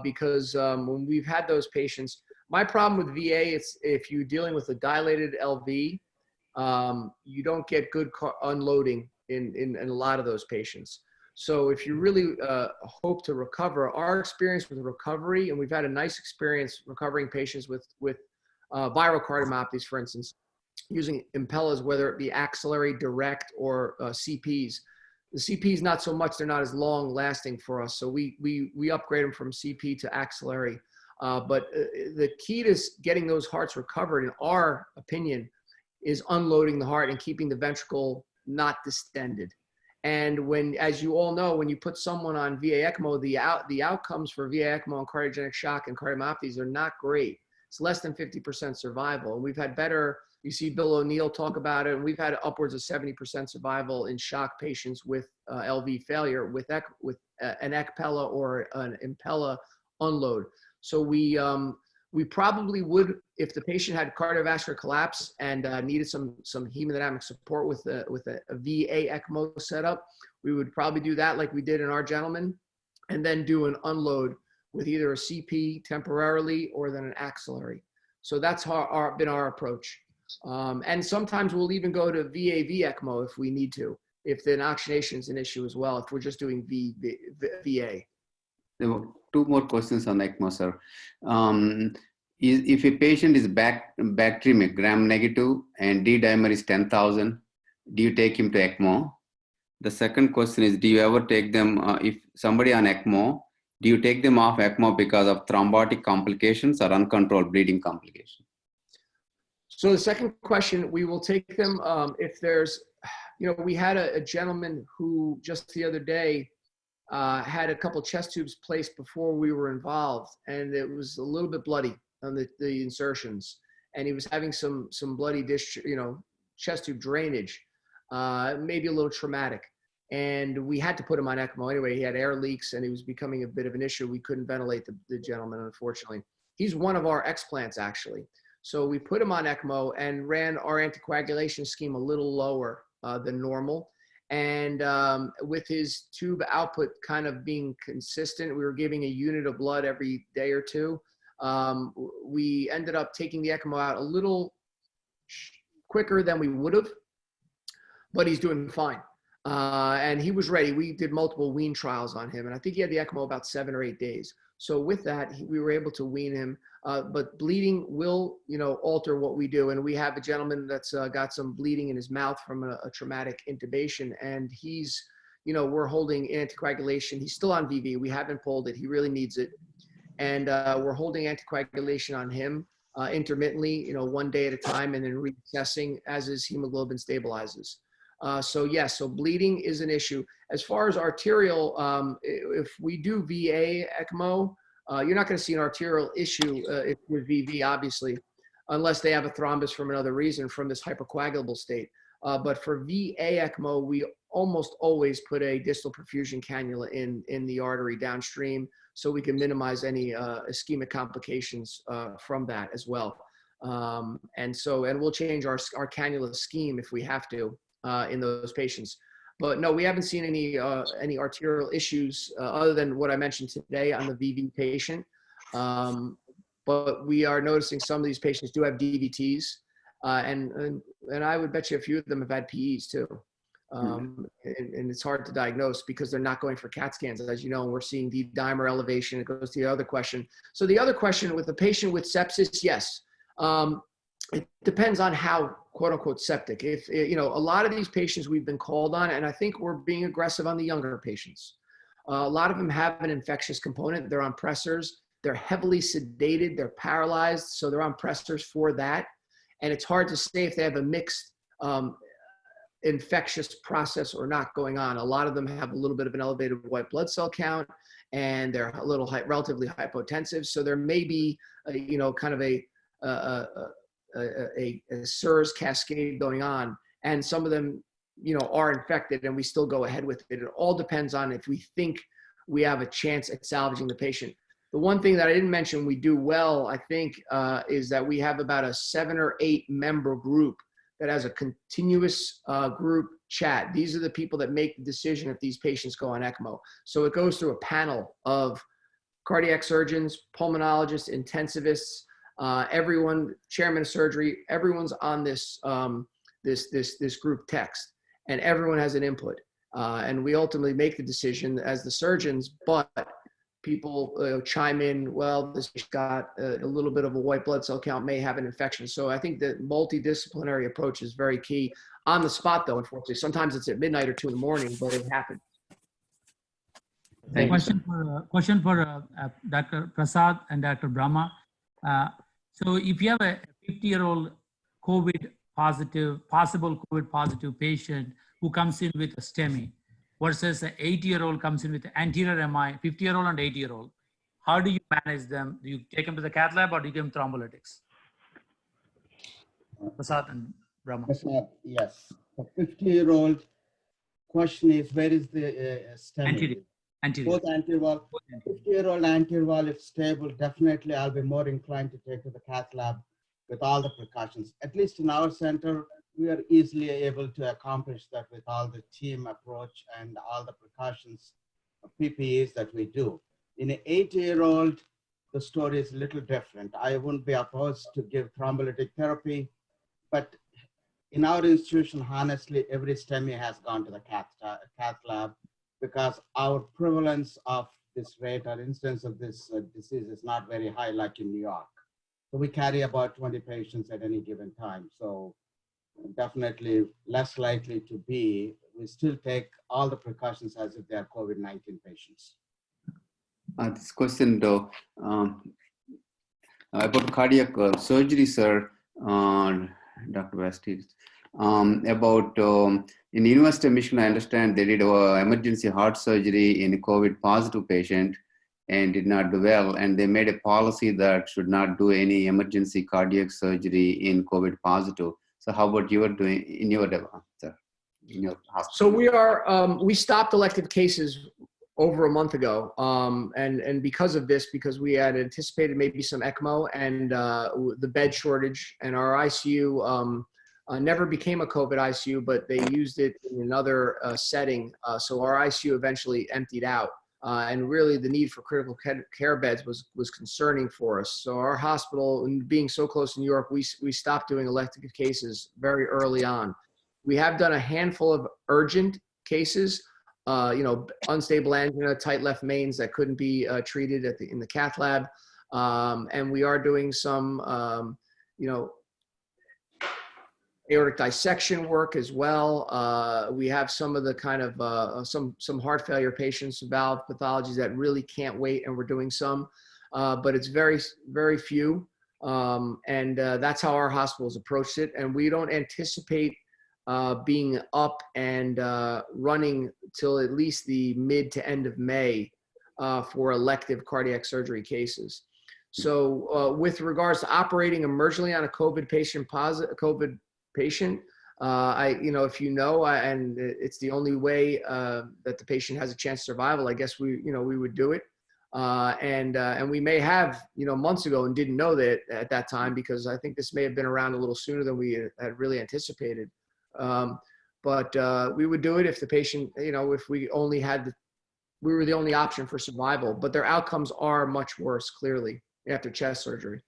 because when we've had those patients, my problem with VA is if you're dealing with a dilated LV, you don't get good unloading in a lot of those patients. So if you really hope to recover, our experience with recovery, and we've had a nice experience recovering patients with viral cardiomyopathies, for instance, using Impellas, whether it be axillary, direct, or CPs. The CPs, not so much, they're not as long lasting for us. So we upgrade them from CP to axillary. But the key to getting those hearts recovered, in our opinion, is unloading the heart and keeping the ventricle not distended. And as you all know, when you put someone on VA ECMO, the outcomes for VA ECMO and cardiogenic shock and cardiomyopathies are not great. It's less than 50% survival. And we've had better, you see Bill O'Neill talk about it, and we've had upwards of 70% survival in shock patients with LV failure with an ECPella or an Impella unload. So we probably would, if the patient had cardiovascular collapse and needed some hemodynamic support with a VA ECMO setup, we would probably do that like we did in our gentleman, and then do an unload with either a CP temporarily or then an axillary. So that's been our approach. And sometimes we'll even go to VA ECMO if we need to, if the inoxygenation is an issue as well, if we're just doing VA. There were two more questions on ECMO, sir. If a patient is bacteremic, gram-negative, and D-dimer is 10,000, do you take him to ECMO? The second question is, do you ever take them, if somebody on ECMO, do you take them off ECMO because of thrombotic complications or uncontrolled bleeding complications? So the second question, we will take them if there's, we had a gentleman who just the other day had a couple chest tubes placed before we were involved, and it was a little bit bloody on the insertions, and he was having some bloody chest tube drainage, maybe a little traumatic, and we had to put him on ECMO anyway. He had air leaks and he was becoming a bit of an issue. We couldn't ventilate the gentleman, unfortunately. He's one of our explants, actually. So we put him on ECMO and ran our anticoagulation scheme a little lower than normal. And with his tube output kind of being consistent, we were giving a unit of blood every day or two. We ended up taking the ECMO out a little quicker than we would have, but he's doing fine. And he was ready. We did multiple wean trials on him, and I think he had the ECMO about 7 or 8 days. So with that, we were able to wean him. But bleeding will, alter what we do. And we have a gentleman that's got some bleeding in his mouth from a traumatic intubation, and he's, we're holding anticoagulation. He's still on VV. We haven't pulled it. He really needs it. And we're holding anticoagulation on him intermittently, 1 day at a time, and then reassessing as his hemoglobin stabilizes. So yes, so bleeding is an issue. As far as arterial, if we do VA ECMO, you're not going to see an arterial issue with VV, obviously, unless they have a thrombus from another reason from this hypercoagulable state. But for VA ECMO, we almost always put a distal perfusion cannula in the artery downstream, so we can minimize any ischemic complications from that as well. And we'll change our cannula scheme if we have to in those patients. But no, we haven't seen any arterial issues other than what I mentioned today on the VV patient. But we are noticing some of these patients do have DVTs, and I would bet you a few of them have had PEs too. And it's hard to diagnose because they're not going for CAT scans, as you know, and we're seeing D-dimer elevation. It goes to the other question. So the other question with the patient with sepsis, yes. It depends on how, quote unquote, septic. If, a lot of these patients we've been called on, and I think we're being aggressive on the younger patients. A lot of them have an infectious component. They're on pressors. They're heavily sedated. They're paralyzed. So they're on pressors for that. And it's hard to say if they have a mixed infectious process or not going on. A lot of them have a little bit of an elevated white blood cell count, and they're a little relatively hypotensive. So there may be, kind of a SIRS cascade going on, and some of them, are infected, and we still go ahead with it. It all depends on if we think we have a chance at salvaging the patient. The one thing that I didn't mention we do well, I think, is that we have about a 7 or 8 member group that has a continuous group chat. These are the people that make the decision if these patients go on ECMO. So it goes through a panel of cardiac surgeons, pulmonologists, intensivists, everyone, chairman of surgery, everyone's on this this group text, and everyone has an input. And we ultimately make the decision as the surgeons, but people chime in, well, this got a little bit of a white blood cell count, may have an infection. So I think that multidisciplinary approach is very key. On the spot, though, unfortunately. Sometimes it's at midnight or 2 in the morning, but it happens. Question for Dr. Prasad and Dr. Brahma. So if you have a 50-year-old possible COVID positive patient who comes in with a STEMI versus an 80-year-old comes in with anterior MI, 50-year-old and 80-year-old, how do you manage them? Do you take them to the cath lab or do you give them thrombolytics? Prasad and Brahma. Yes. The 50-year-old question is, where is the STEMI? Anterior. Both anterior. 50-year-old anterior, if stable, definitely I'll be more inclined to take to the cath lab with all the precautions. At least in our center, we are easily able to accomplish that with all the team approach and all the precautions, PPEs that we do. In an 80-year-old, the story is a little different. I wouldn't be opposed to give thrombolytic therapy, but in our institution, honestly, every STEMI has gone to the cath lab because our prevalence of this rate or incidence of this disease is not very high like in New York. So we carry about 20 patients at any given time. So definitely less likely to be. We still take all the precautions as if they are COVID-19 patients. This question though, about cardiac surgery, sir, Dr. Basti, about in University of Michigan, I understand they did emergency heart surgery in a COVID positive patient and did not do well. And they made a policy that should not do any emergency cardiac surgery in COVID positive. So how about you are doing in your hospital? So we stopped elective cases over a month ago. And because of this, because we had anticipated maybe some ECMO and the bed shortage, and our ICU never became a COVID ICU, but they used it in another setting. So our ICU eventually emptied out. And really the need for critical care beds was concerning for us. So our hospital, being so close to New York, we stopped doing elective cases very early on. We have done a handful of urgent cases, unstable angina, tight left mains that couldn't be treated in the cath lab. And we are doing some, aortic dissection work as well. We have some of the kind of some heart failure patients, valve pathologies that really can't wait, and we're doing some, but it's very, very few. And that's how our hospitals approached it. And we don't anticipate being up and running till at least the mid to end of May for elective cardiac surgery cases. So with regards to operating emergently on a COVID patient, if you know, and it's the only way that the patient has a chance of survival, I guess we would do it. And we may have, months ago and didn't know that at that time, because I think this may have been around a little sooner than we had really anticipated. But we would do it if the patient, if we only had, we were the only option for survival, but their outcomes are much worse, clearly, after chest surgery.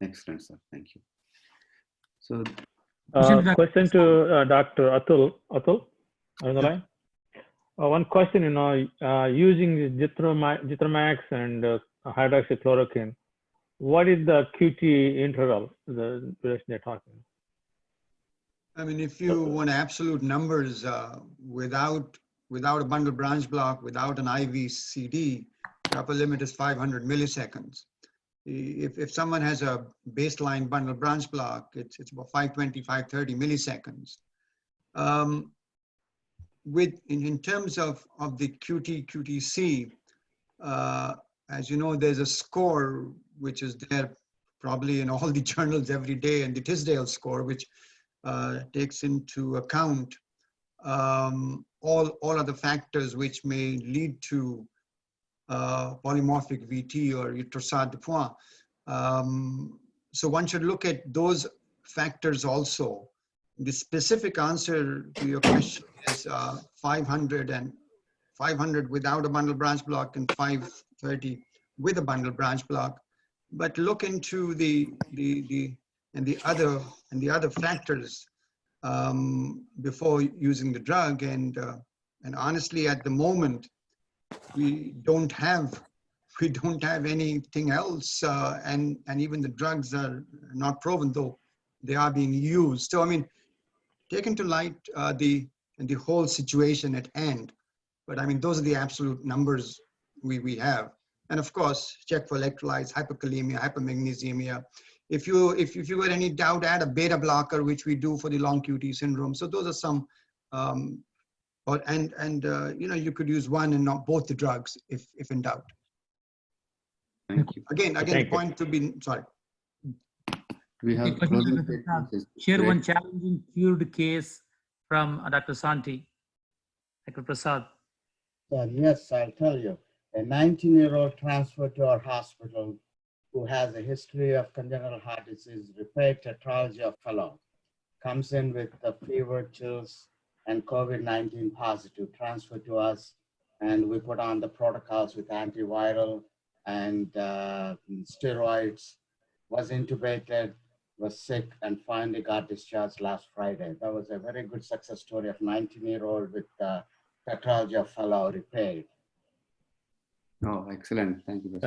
Excellent, sir. Thank you. So, question to Dr. Atul. Atul, on the line. One question, using Zithromax and hydroxychloroquine, what is the QT interval, the duration they're talking? I mean, if you want absolute numbers, without a bundle branch block, without an IV CD, the upper limit is 500 milliseconds. If someone has a baseline bundle branch block, it's about 520, 530 milliseconds. In terms of the QT/QTc, as you know, there's a score which is there probably in all the journals every day, and the Tisdale score, which takes into account all other factors which may lead to polymorphic VT or Torsades de Pointes. So one should look at those factors also. The specific answer to your question is 500 without a bundle branch block and 530 with a bundle branch block. But look into the other factors before using the drug. And honestly, at the moment, we don't have anything else, and even the drugs are not proven, though they are being used. So I mean, take into light the whole situation at hand. But I mean, those are the absolute numbers we have. And of course, check for electrolytes, hyperkalemia, hypermagnesemia. If you got any doubt, add a beta blocker, which we do for the long QT syndrome. So those are some, you could use one and not both the drugs if in doubt. thank you. Again, the point to be, sorry. We have share one challenging cured case from Dr. Santi. Dr. Prasad. Yes, I'll tell you. A 19-year-old transferred to our hospital who has a history of congenital heart disease, repaired tetralogy fellow, comes in with the fever, chills, and COVID-19 positive, transferred to us, and we put on the protocols with antiviral and steroids, was intubated, was sick, and finally got discharged last Friday. That was a very good success story of 19-year-old with tetralogy fellow repaired. Oh, excellent. Thank you.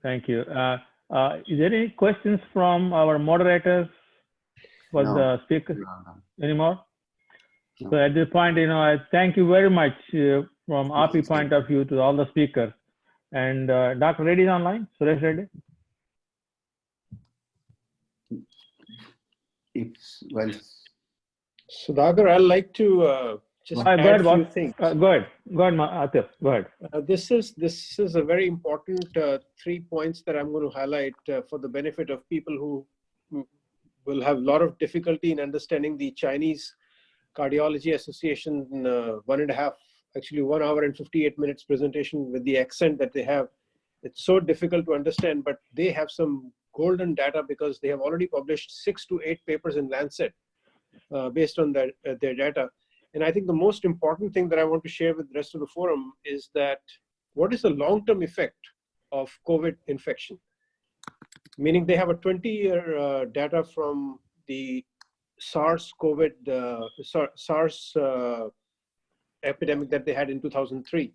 Thank you. Is there any questions from our moderators for the speakers anymore? No. So at this point, I thank you very much from API point of view to all the speakers. And Dr. Reddy is online. Suresh Reddy. Sudhakar, I'd like to just add a few things. Go ahead, Atif. Go ahead. This is a very important 3 points that I'm going to highlight for the benefit of people who will have a lot of difficulty in understanding the Chinese Cardiology Association 1 hour and 58 minutes presentation with the accent that they have. It's so difficult to understand, but they have some golden data because they have already published 6 to 8 papers in Lancet based on their data. And I think the most important thing that I want to share with the rest of the forum is that what is the long-term effect of COVID infection? Meaning they have a 20-year data from the SARS epidemic that they had in 2003.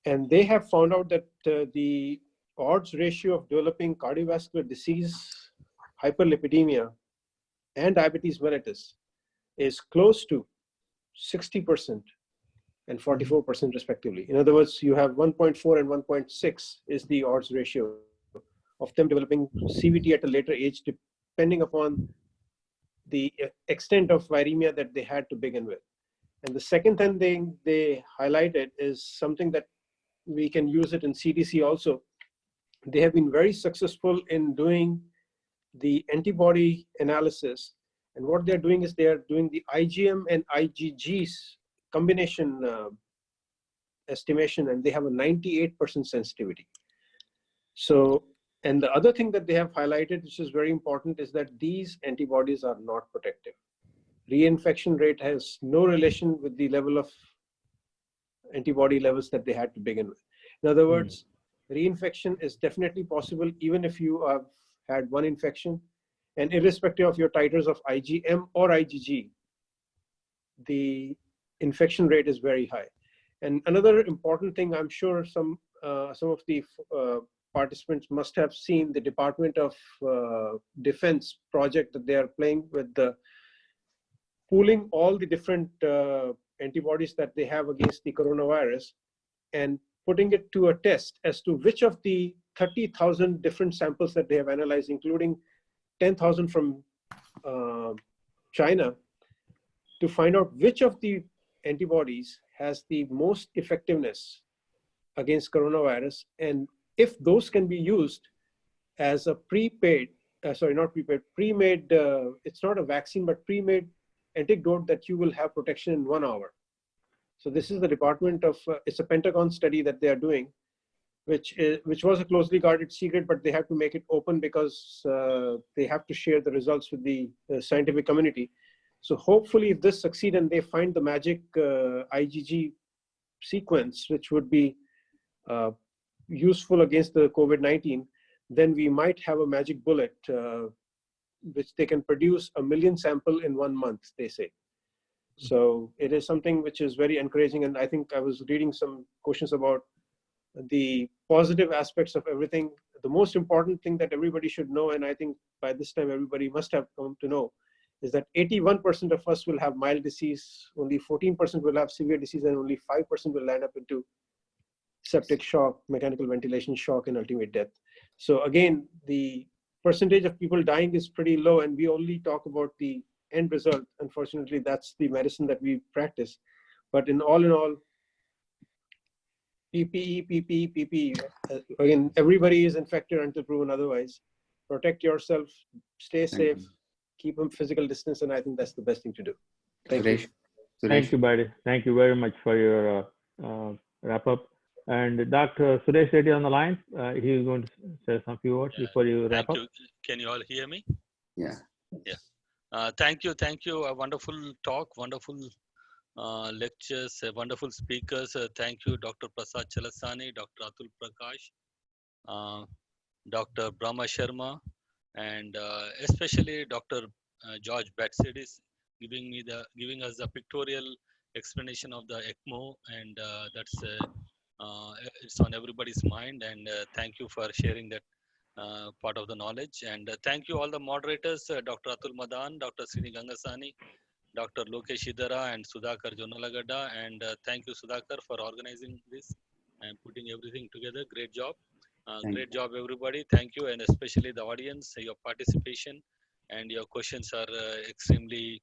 And they have found out that the odds ratio of developing cardiovascular disease, hyperlipidemia, and diabetes mellitus is close to 60% and 44% respectively. In other words, you have 1.4 and 1.6 is the odds ratio of them developing CVT at a later age, depending upon the extent of viremia that they had to begin with. And the second thing they highlighted is something that we can use it in CDC also. They have been very successful in doing the antibody analysis. And what they're doing is they are doing the IgM and IgGs combination estimation, and they have a 98% sensitivity. So, and the other thing that they have highlighted, which is very important, is that these antibodies are not protective. Reinfection rate has no relation with the level of antibody levels that they had to begin with. In other words, reinfection is definitely possible even if you have had one infection, and irrespective of your titers of IgM or IgG, the infection rate is very high. And another important thing, I'm sure some of the participants must have seen the Department of Defense project that they are playing with, the pooling all the different antibodies that they have against the coronavirus and putting it to a test as to which of the 30,000 different samples that they have analyzed, including 10,000 from China, to find out which of the antibodies has the most effectiveness against coronavirus. And if those can be used as a pre-made, it's not a vaccine, but pre-made antidote that you will have protection in 1 hour. So this is the Department of, it's a Pentagon study that they are doing, which was a closely guarded secret, but they have to make it open because they have to share the results with the scientific community. So hopefully if this succeeds and they find the magic IgG sequence, which would be useful against the COVID-19, then we might have a magic bullet, which they can produce 1 million sample in 1 month, they say. So it is something which is very encouraging. And I think I was reading some questions about the positive aspects of everything. The most important thing that everybody should know, and I think by this time everybody must have come to know, is that 81% of us will have mild disease, only 14% will have severe disease, and only 5% will land up into septic shock, mechanical ventilation shock, and ultimate death. So again, the percentage of people dying is pretty low, and we only talk about the end result. Unfortunately, that's the medicine that we practice. But in all, PPE. Again, everybody is infected until proven otherwise. Protect yourself, stay safe, keep a physical distance, and I think that's the best thing to do. Thank you. Thank you, buddy. Thank you very much for your wrap up. And Dr. Suresh Reddy on the line, he is going to say some few words before you wrap up. Thank you. Can you all hear me? Yeah. Yeah. Thank you. A wonderful talk, wonderful lectures, wonderful speakers. Thank you, Dr. Prasad Chalasani, Dr. Atul Prakash, Dr. Brahma Sharma, and especially Dr. George Batsidis giving us the pictorial explanation of the ECMO, and that's it's on everybody's mind. And thank you for sharing that part of the knowledge. And thank you all the moderators, Dr. Atul Madan, Dr. Srini Gangasani, Dr. Lokesh Idara, and Sudhakar Jonalagada. And thank you, Sudhakar, for organizing this and putting everything together. Great job. Great job, everybody. Thank you. And especially the audience, your participation and your questions are extremely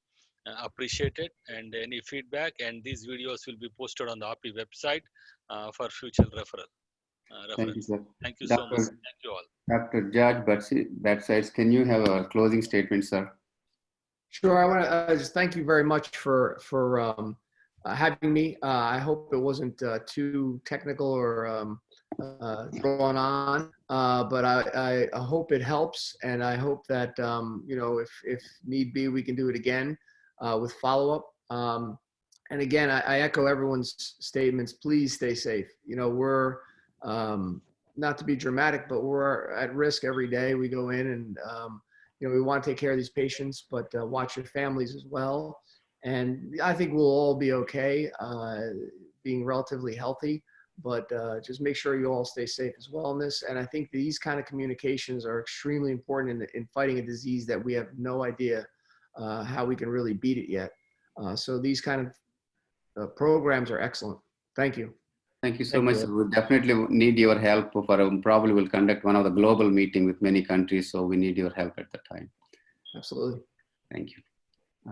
appreciated. And any feedback, and these videos will be posted on the API website for future reference. Thank you, sir. Thank you so much. Thank you all. Dr. George Batsides, can you have a closing statement, sir? Sure. I want to just thank you very much for having me. I hope it wasn't too technical or drawn on, but I hope it helps, and I hope that if need be, we can do it again with follow-up. And again, I echo everyone's statements. Please stay safe. We're not to be dramatic, but we're at risk every day. We go in and we want to take care of these patients, but watch your families as well. And I think we'll all be okay, being relatively healthy, but just make sure you all stay safe as well in this. And I think these kind of communications are extremely important in fighting a disease that we have no idea how we can really beat it yet. So these kind of programs are excellent. Thank you. Thank you so much. We definitely need your help. Probably will conduct one of the global meeting with many countries, so we need your help at the time. Absolutely. Thank you.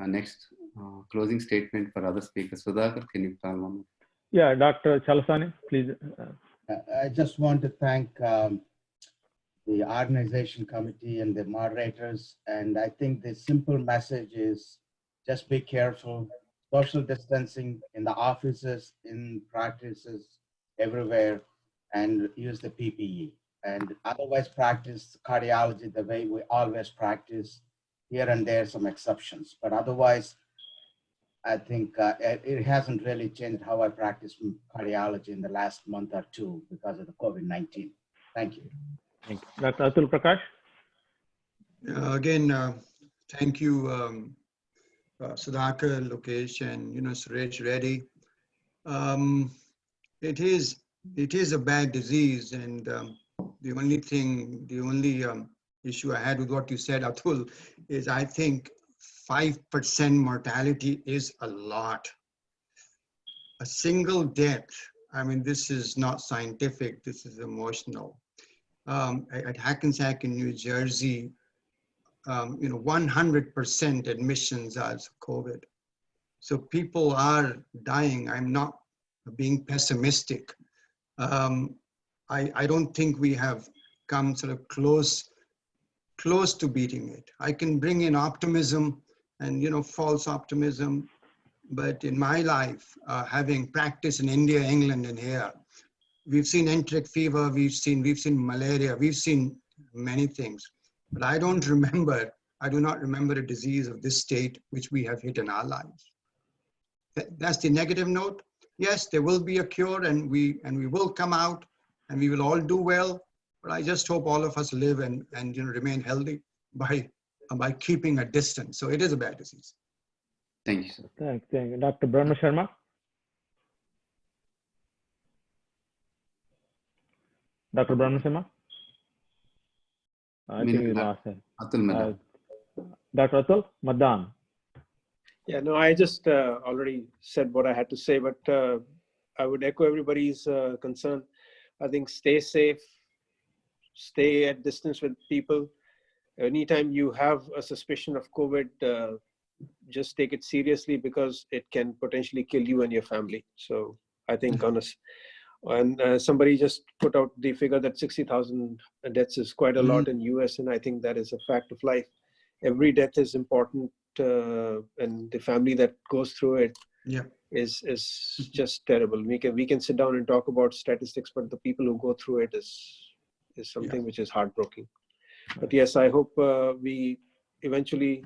Next, closing statement for other speakers. Sudhakar, can you tell one? Yeah, Dr. Chalasani, please. I just want to thank the organization committee and the moderators. And I think the simple message is just be careful, social distancing in the offices, in practices, everywhere, and use the PPE. And otherwise practice cardiology the way we always practice. Here and there, some exceptions, but otherwise, I think it hasn't really changed how I practice cardiology in the last month or two because of the COVID-19. Thank you. Thank you. Dr. Atul Prakash. Again, thank you, Sudhakar, Lokesh, and Suresh Reddy. It is a bad disease, and the only issue I had with what you said, Atul, is I think 5% mortality is a lot. A single death, I mean, this is not scientific, this is emotional. At Hackensack in New Jersey, 100% admissions as COVID. So people are dying. I'm not being pessimistic. I don't think we have come sort of close to beating it. I can bring in optimism and false optimism, but in my life, having practiced in India, England, and here, we've seen enteric fever, we've seen malaria, we've seen many things, but I do not remember a disease of this state which we have hit in our lives. That's the negative note. Yes, there will be a cure, and we will come out, and we will all do well. But I just hope all of us live and remain healthy by keeping a distance. So it is a bad disease. Thank you, sir. Thank you. Dr. Brahma Sharma. Dr. Brahma Sharma. I think you lost it. Atul Madan. Dr. Atul Madan. Yeah, no, I just already said what I had to say, but I would echo everybody's concern. I think stay safe, stay at distance with people. Anytime you have a suspicion of COVID, just take it seriously because it can potentially kill you and your family. So I think and somebody just put out the figure that 60,000 deaths is quite a lot in US, and I think that is a fact of life. Every death is important, and the family that goes through it is just terrible. We can sit down and talk about statistics, but the people who go through it is something which is heartbreaking. But yes, I hope we eventually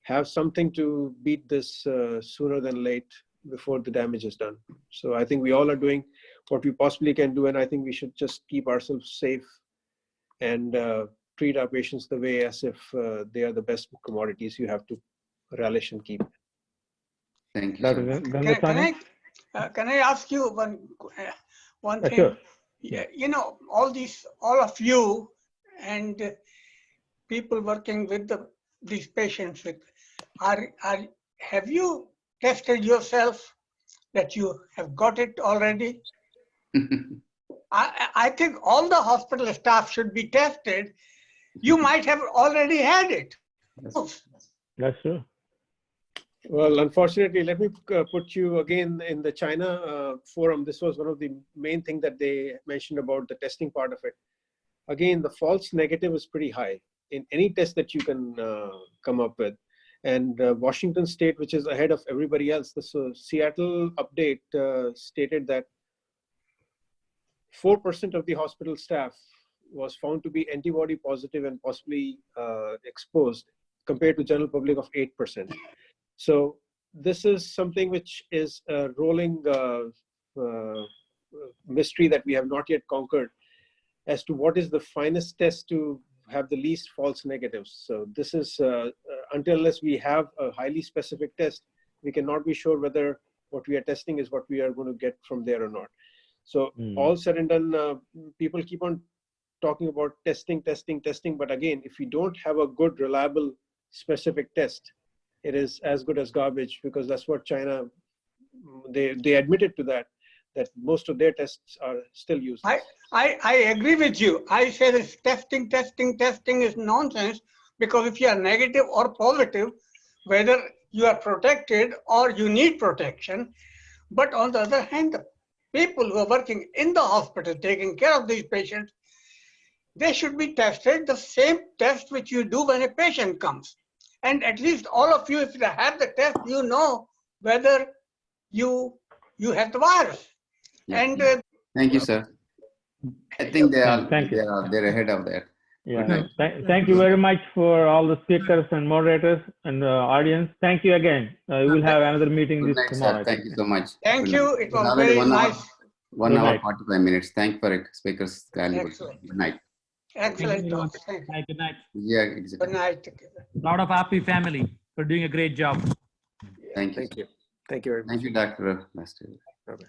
have something to beat this sooner than late before the damage is done. So I think we all are doing what we possibly can do, and I think we should just keep ourselves safe and treat our patients the way as if they are the best commodities you have to relish and keep. Thank you. Can I ask you one thing? Sure. Yeah, all of you and people working with these patients, have you tested yourself that you have got it already? I think all the hospital staff should be tested. You might have already had it. That's true. Well, unfortunately, let me put you again in the China forum. This was one of the main things that they mentioned about the testing part of it. Again, the false negative is pretty high in any test that you can come up with. And Washington State, which is ahead of everybody else, the Seattle update stated that 4% of the hospital staff was found to be antibody positive and possibly exposed, compared to general public of 8%. So this is something which is a rolling mystery that we have not yet conquered as to what is the finest test to have the least false negatives. So this is, unless we have a highly specific test, we cannot be sure whether what we are testing is what we are going to get from there or not. So all said and done, people keep on talking about testing. But again, if we don't have a good, reliable, specific test, it is as good as garbage, because that's what China, they admitted to that most of their tests are still used. I agree with you. I say this testing is nonsense, because if you are negative or positive, whether you are protected or you need protection. But on the other hand, the people who are working in the hospital taking care of these patients, they should be tested the same test which you do when a patient comes. And at least all of you, if you have the test, you know whether you have the virus. Yeah. And Thank you, sir. I think Thank you. they're ahead of that. Yeah. Good night. Thank you very much for all the speakers and moderators and audience. Thank you again. We will have another meeting Good this night, tomorrow. sir. Thank you so much. thank Good you. night. It was Already very 1 hour, nice. 1 Good hour, night. 45 minutes. Thank for it, speakers. Valuable. Excellent. Good night. Thank you, Excellent everyone. talk. Thank you. Good night. Yeah, exactly. Good night. Lot of happy family for doing a great job. Thank you. Thank you. Thank you very much. Thank you, Dr. Master. Bye-bye.